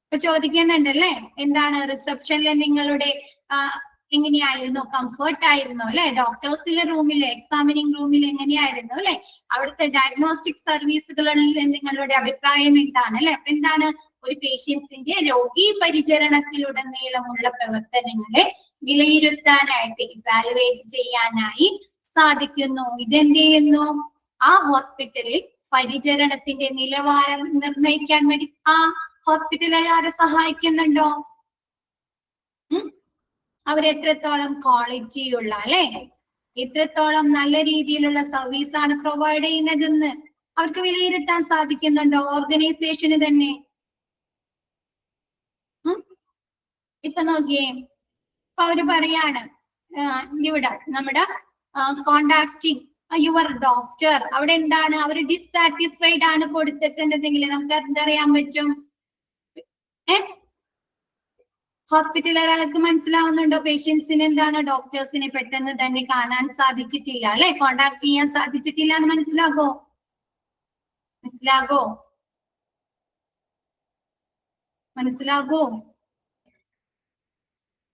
ഇപ്പൊ ചോദിക്കുന്നുണ്ടല്ലേ, എന്താണ് റിസപ്ഷനിൽ നിങ്ങളുടെ എങ്ങനെയായിരുന്നു? കംഫർട്ട് ആയിരുന്നു അല്ലെ? ഡോക്ടേഴ്സിന്റെ റൂമിൽ, എക്സാമിനിങ് റൂമിൽ എങ്ങനെയായിരുന്നു അല്ലെ? അവിടുത്തെ ഡയഗ്നോസ്റ്റിക് സർവീസുകളിൽ നിങ്ങളുടെ അഭിപ്രായം എന്താണ് അല്ലെ? അപ്പൊ എന്താണ് ഒരു പേഷ്യൻസിന്റെ രോഗി പരിചരണത്തിലുടനീളമുള്ള പ്രവർത്തനങ്ങളെ വിലയിരുത്താനായിട്ട്, ഇവാലുവേറ്റ് ചെയ്യാനായി സാധിക്കുന്നു. ഇതെന്ത് ചെയ്യുന്നു? ആ ഹോസ്പിറ്റലിൽ പരിചരണത്തിന്റെ നിലവാരം നിർണ്ണയിക്കാൻ വേണ്ടി ആ ഹോസ്പിറ്റലുകാരെ സഹായിക്കുന്നുണ്ടോ? അവരെത്രത്തോളം ക്വാളിറ്റിയുള്ള അല്ലെ, എത്രത്തോളം നല്ല രീതിയിലുള്ള സർവീസ് ആണ് പ്രൊവൈഡ് ചെയ്യുന്നതെന്ന് അവർക്ക് വിലയിരുത്താൻ സാധിക്കുന്നുണ്ടോ ഓർഗനൈസേഷന് തന്നെ? ഇപ്പൊ നോക്കിയേ, ഇപ്പൊ അവര് പറയാണ് ഇവിടെ നമ്മുടെ കോണ്ടാക്ടിങ് യുവർ ഡോക്ടർ, അവിടെ എന്താണ് അവർ ഡിസാറ്റിസ്ഫൈഡ് ആണ് കൊടുത്തിട്ടുണ്ടെങ്കിൽ നമുക്ക് എന്തറിയാൻ പറ്റും? ഹോസ്പിറ്റലുകാർക്ക് മനസ്സിലാവുന്നുണ്ടോ? പേഷ്യൻസിന് എന്താണ് ഡോക്ടേഴ്സിനെ പെട്ടെന്ന് തന്നെ കാണാൻ സാധിച്ചിട്ടില്ല അല്ലെ, കോണ്ടാക്ട് ചെയ്യാൻ സാധിച്ചിട്ടില്ല എന്ന് മനസ്സിലാകോ?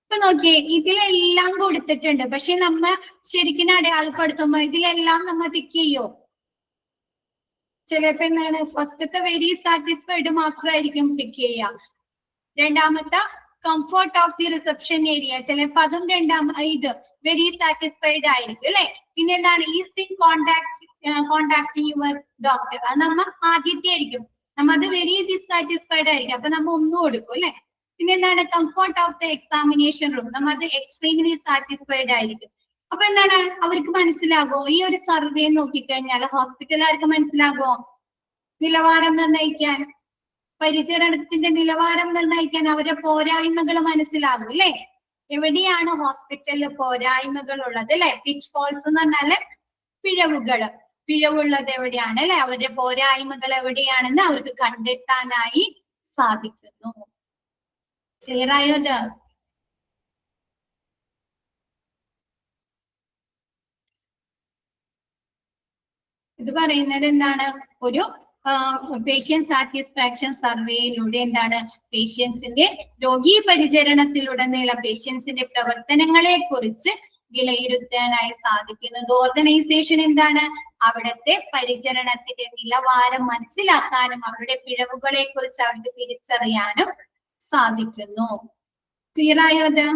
ഇപ്പൊ നോക്കിയേ, ഇതിലെല്ലാം കൊടുത്തിട്ടുണ്ട്, പക്ഷെ നമ്മ ശരിക്കും അടയാളപ്പെടുത്തുമ്പോ ഇതിലെല്ലാം നമ്മ ടിക്ക് ചെയ്യോ? ചിലപ്പോ എന്താണ് ഫസ്റ്റത്തെ വെരി സാറ്റിസ്ഫൈഡ് മാത്രമായിരിക്കും ടിക്ക് ചെയ്യുക. രണ്ടാമത്തെ comfort of the reception area, ചിലപ്പോ അതും ഇത് വെരി സാറ്റിസ്ഫൈഡ് ആയിരിക്കും അല്ലെ? പിന്നെ എന്താണ് is in contacting your doctor, അത് നമ്മ ആദ്യത്തെ ആയിരിക്കും. നമ്മ അത് വെരി ഡിസാറ്റിസ്ഫൈഡ് ആയിരിക്കും, അപ്പൊ നമ്മ ഒന്നും കൊടുക്കും അല്ലെ. പിന്നെ എന്താണ് comfort of the examination room, നമ്മ അത് എക്സ്ട്രീംലി സാറ്റിസ്ഫൈഡ് ആയിരിക്കും. അപ്പൊ എന്താണ് അവർക്ക് മനസ്സിലാകുമോ? ഈ ഒരു സർവേ നോക്കിക്കഴിഞ്ഞാൽ ഹോസ്പിറ്റലുകാർക്ക് മനസ്സിലാകുമോ? നിലവാരം നിർണ്ണയിക്കാൻ, പരിചരണത്തിന്റെ നിലവാരം നിർണ്ണയിക്കാൻ അവരുടെ പോരായ്മകൾ മനസ്സിലാകും അല്ലെ. എവിടെയാണ് ഹോസ്പിറ്റലിൽ പോരായ്മകൾ ഉള്ളത് അല്ലെ, പിച്ച് ഫോൾസ് എന്ന് പറഞ്ഞാല് പിഴവുള്ളത് എവിടെയാണ് അല്ലെ, അവരുടെ പോരായ്മകൾ എവിടെയാണെന്ന് അവർക്ക് കണ്ടെത്താനായി സാധിക്കുന്നു. ക്ലിയർ ആയത്? ഇത് പറയുന്നത് എന്താണ്, ഒരു പേഷ്യന്റ് സാറ്റിസ്ഫാക്ഷൻ സർവേയിലൂടെ എന്താണ് പേഷ്യൻസിന്റെ രോഗീ പരിചരണത്തിലുടനീളം പേഷ്യൻസിന്റെ പ്രവർത്തനങ്ങളെ കുറിച്ച് വിലയിരുത്താനായി സാധിക്കുന്നത്. ഓർഗനൈസേഷൻ എന്താണ് അവിടുത്തെ പരിചരണത്തിന്റെ നിലവാരം മനസ്സിലാക്കാനും അവരുടെ പിഴവുകളെ കുറിച്ച് അവർക്ക് തിരിച്ചറിയാനും സാധിക്കുന്നു. ക്ലിയർ ആയത്?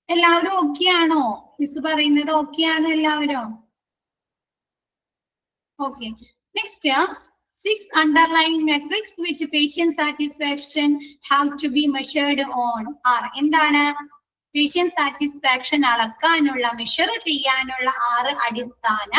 എല്ലാവരും ഓക്കെ ആണോ? മിസ് പറയുന്നത് ഓക്കെ ആണ് എല്ലാവരും? Okay. Next 6 underlying metrics which patient satisfaction have to be measured on are. എന്താണ് patient satisfaction അളക്കാനുള്ള മെഷർ ചെയ്യാനുള്ള 6 അടിസ്ഥാന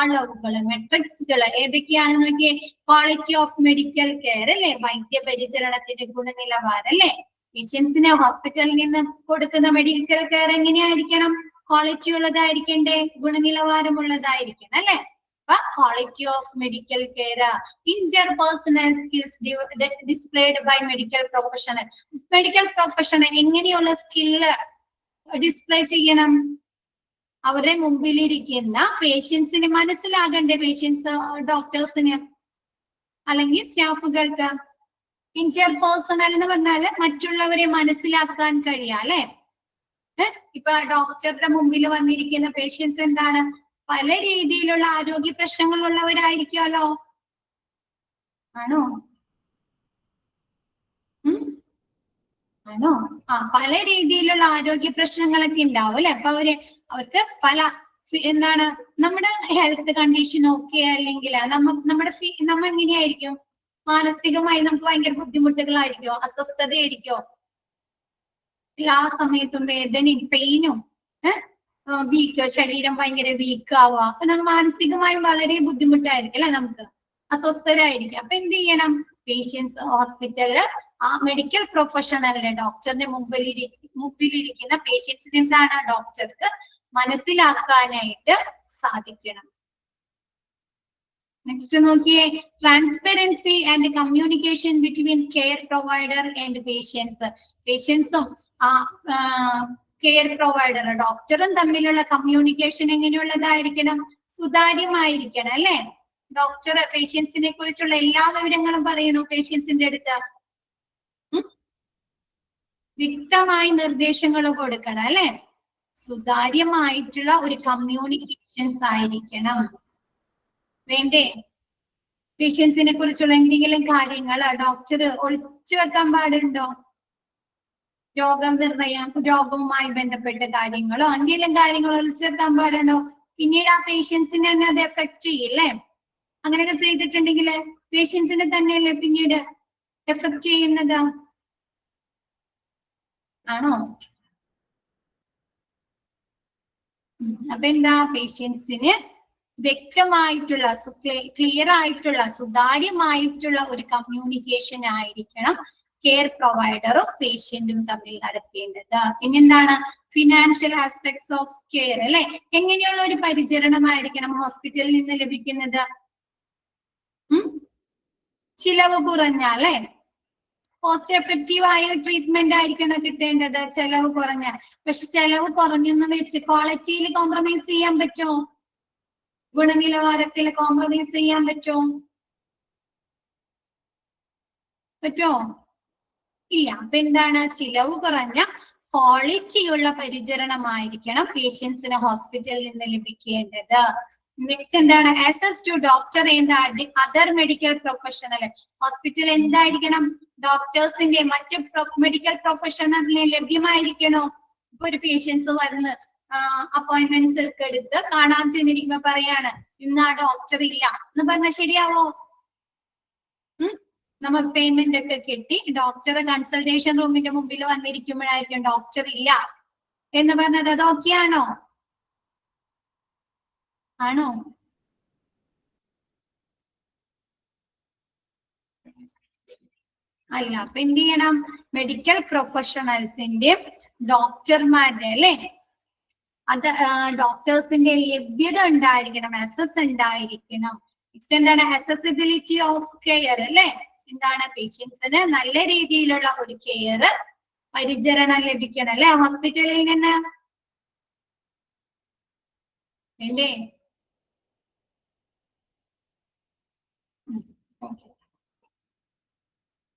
അളവുകൾ, മെട്രിക്സുകൾ ഏതൊക്കെയാണെന്ന് നോക്കിയേ. ക്വാളിറ്റി ഓഫ് മെഡിക്കൽ കെയർ അല്ലെ, വൈദ്യപരിചരണത്തിന്റെ ഗുണനിലവാരം അല്ലെ. പേഷ്യൻസിന് ഹോസ്പിറ്റലിൽ നിന്ന് കൊടുക്കുന്ന മെഡിക്കൽ കെയർ എങ്ങനെയായിരിക്കണം? ക്വാളിറ്റി ഉള്ളതായിരിക്കണ്ടേ, ഗുണനിലവാരമുള്ളതായിരിക്കണം അല്ലെ. Quality of medical care, interpersonal skills displayed by medical professional. Medical professional എങ്ങനെയുള്ള സ്കില്ല് ഡിസ്പ്ലേ ചെയ്യണം? അവരുടെ മുമ്പിലിരിക്കുന്ന പേഷ്യൻസിന് മനസ്സിലാകണ്ടേ, പേഷ്യൻസ് ഡോക്ടേഴ്സിന് അല്ലെങ്കിൽ സ്റ്റാഫുകൾക്ക്. ഇന്റർപേഴ്സണൽ എന്ന് പറഞ്ഞാല് മറ്റുള്ളവരെ മനസ്സിലാക്കാൻ കഴിയാ അല്ലെ. ഇപ്പൊ ഡോക്ടറുടെ മുമ്പിൽ വന്നിരിക്കുന്ന പേഷ്യൻസ് എന്താണ് പല രീതിയിലുള്ള ആരോഗ്യ പ്രശ്നങ്ങൾ ഉള്ളവരായിരിക്കുമല്ലോ. ആണോ? ആണോ? പല രീതിയിലുള്ള ആരോഗ്യ പ്രശ്നങ്ങളൊക്കെ ഉണ്ടാവും അല്ലെ. അപ്പൊ അവർക്ക് പല എന്താണ് നമ്മുടെ ഹെൽത്ത് കണ്ടീഷൻ ഓക്കെ അല്ലെങ്കിൽ നമ്മ എങ്ങനെയായിരിക്കും? മാനസികമായി നമുക്ക് ഭയങ്കര ബുദ്ധിമുട്ടുകളായിരിക്കോ, അസ്വസ്ഥതയായിരിക്കോ, എല്ലാ സമയത്തും വേദനയും പെയിനും വീക്ക്, ശരീരം ഭയങ്കര വീക്ക് ആവുക. അപ്പൊ നമ്മൾ മാനസികമായും വളരെ ബുദ്ധിമുട്ടായിരിക്കും അല്ലെ, നമുക്ക് അസ്വസ്ഥരായിരിക്കും. അപ്പൊ എന്ത് ചെയ്യണം? പേഷ്യൻസ് ഹോസ്പിറ്റലില് ആ മെഡിക്കൽ പ്രൊഫഷണലിന്റെ ഡോക്ടറിന്റെ മുമ്പിലിരിക്കുന്ന പേഷ്യൻസിന് എന്താണ് ഡോക്ടർക്ക് മനസ്സിലാക്കാനായിട്ട് സാധിക്കണം. നെക്സ്റ്റ് നോക്കിയേ, transparency and communication between care provider and patients. പേഷ്യൻസും കെയർ പ്രൊവൈഡർ ഡോക്ടറും തമ്മിലുള്ള കമ്മ്യൂണിക്കേഷൻ എങ്ങനെയുള്ളതായിരിക്കണം? സുതാര്യമായിരിക്കണം അല്ലെ. ഡോക്ടർ പേഷ്യൻസിനെ കുറിച്ചുള്ള എല്ലാ വിവരങ്ങളും പറയണോ പേഷ്യൻസിന്റെ അടുത്ത്? വ്യക്തമായി നിർദ്ദേശങ്ങൾ കൊടുക്കണം അല്ലെ. സുതാര്യമായിട്ടുള്ള ഒരു കമ്മ്യൂണിക്കേഷൻസ് ആയിരിക്കണം വേണ്ടേ? പേഷ്യൻസിനെ കുറിച്ചുള്ള എന്തെങ്കിലും കാര്യങ്ങൾ ഡോക്ടർ ഒളിച്ചു വെക്കാൻ പാടുണ്ടോ? രോഗവുമായി ബന്ധപ്പെട്ട കാര്യങ്ങളോ എന്തെങ്കിലും കാര്യങ്ങളോ ഒളിച്ചു വെക്കാൻ പാടുണ്ടോ? പിന്നീട് ആ പേഷ്യൻസിനെ തന്നെ അത് എഫക്ട് ചെയ്യില്ലേ. അങ്ങനെയൊക്കെ ചെയ്തിട്ടുണ്ടെങ്കിൽ പേഷ്യൻസിനെ തന്നെയല്ലേ പിന്നീട് എഫക്ട് ചെയ്യുന്നത്. ആണോ? അപ്പൊ എന്താ പേഷ്യൻസിന് വ്യക്തമായിട്ടുള്ള ക്ലിയർ ആയിട്ടുള്ള സുതാര്യമായിട്ടുള്ള ഒരു കമ്മ്യൂണിക്കേഷൻ ആയിരിക്കണം കെയർ പ്രൊവൈഡറും പേഷ്യന്റും തമ്മിൽ നടത്തേണ്ടത്. പിന്നെന്താണ് ഫിനാൻഷ്യൽ ആസ്പെക്ട്സ് ഓഫ് കെയർ അല്ലെ. എങ്ങനെയുള്ള ഒരു പരിചരണമായിരിക്കണം ഹോസ്പിറ്റലിൽ നിന്ന് ലഭിക്കുന്നത്? ചിലവ് കുറഞ്ഞ അല്ലെ, കോസ്റ്റ് എഫക്റ്റീവ് ആയ ട്രീറ്റ്മെന്റ് ആയിരിക്കണം കിട്ടേണ്ടത്. ചെലവ് കുറഞ്ഞ. പക്ഷെ ചെലവ് കുറഞ്ഞെന്ന് വെച്ച് ക്വാളിറ്റിയിൽ കോംപ്രമൈസ് ചെയ്യാൻ പറ്റുമോ? ഗുണനിലവാരത്തിൽ കോംപ്രമൈസ് ചെയ്യാൻ പറ്റുമോ? ഇല്ല. അപ്പൊ എന്താണ് ചിലവ് കുറഞ്ഞ ക്വാളിറ്റിയുള്ള പരിചരണമായിരിക്കണം പേഷ്യൻസിന് ഹോസ്പിറ്റലിൽ നിന്ന് ലഭിക്കേണ്ടത്. നെക്സ്റ്റ് എന്താണ് access to doctor and other medical professional. Hospital എന്തായിരിക്കണം? ഡോക്ടേഴ്സിന്റെ മറ്റ് മെഡിക്കൽ പ്രൊഫഷണലിനെ ലഭ്യമായിരിക്കണോ? ഇപ്പൊ ഒരു പേഷ്യൻസ് വന്ന് അപ്പോയിന്റ്മെന്റ്സ് ഒക്കെ എടുത്ത് കാണാൻ ചെന്നിരിക്കുമ്പോ പറയാണ് ഇന്ന് ആ ഡോക്ടർ ഇല്ല എന്ന് പറഞ്ഞാൽ ശരിയാവോ? നമ്മൾ പേയ്മെന്റ് ഒക്കെ കെട്ടി ഡോക്ടറെ കൺസൾട്ടേഷൻ റൂമിന്റെ മുമ്പിൽ വന്നിരിക്കുമ്പോഴായിരിക്കും ഡോക്ടർ ഇല്ല എന്ന് പറഞ്ഞത്. അത് ഓക്കെ ആണോ? ആണോ? അല്ല. അപ്പൊ എന്ത് ചെയ്യണം? മെഡിക്കൽ പ്രൊഫഷണൽസിന്റെ ഡോക്ടർമാരുടെ അല്ലെ അത് ഡോക്ടേഴ്സിന്റെ ലഭ്യത ഉണ്ടായിരിക്കണം, അസസ് ഉണ്ടായിരിക്കണം. നെക്സ്റ്റ് എന്താണ്? അസസിബിലിറ്റി ഓഫ് കെയർ അല്ലെ. എന്താണ്? പേഷ്യൻസിന് നല്ല രീതിയിലുള്ള ഒരു കെയർ പരിചരണം ലഭിക്കണം അല്ലെ ഹോസ്പിറ്റലിൽ നിന്ന്. വേണ്ടേ?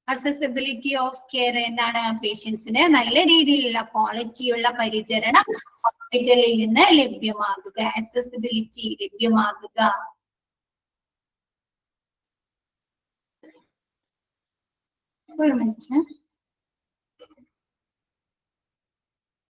അസസിബിലിറ്റി ഓഫ് കെയർ എന്താണ്? പേഷ്യൻസിന് നല്ല രീതിയിലുള്ള ക്വാളിറ്റിയുള്ള പരിചരണം ഹോസ്പിറ്റലിൽ നിന്ന് ലഭ്യമാകുക. അസസിബിലിറ്റി ലഭ്യമാകുക. ഒരു മിനിറ്റ്.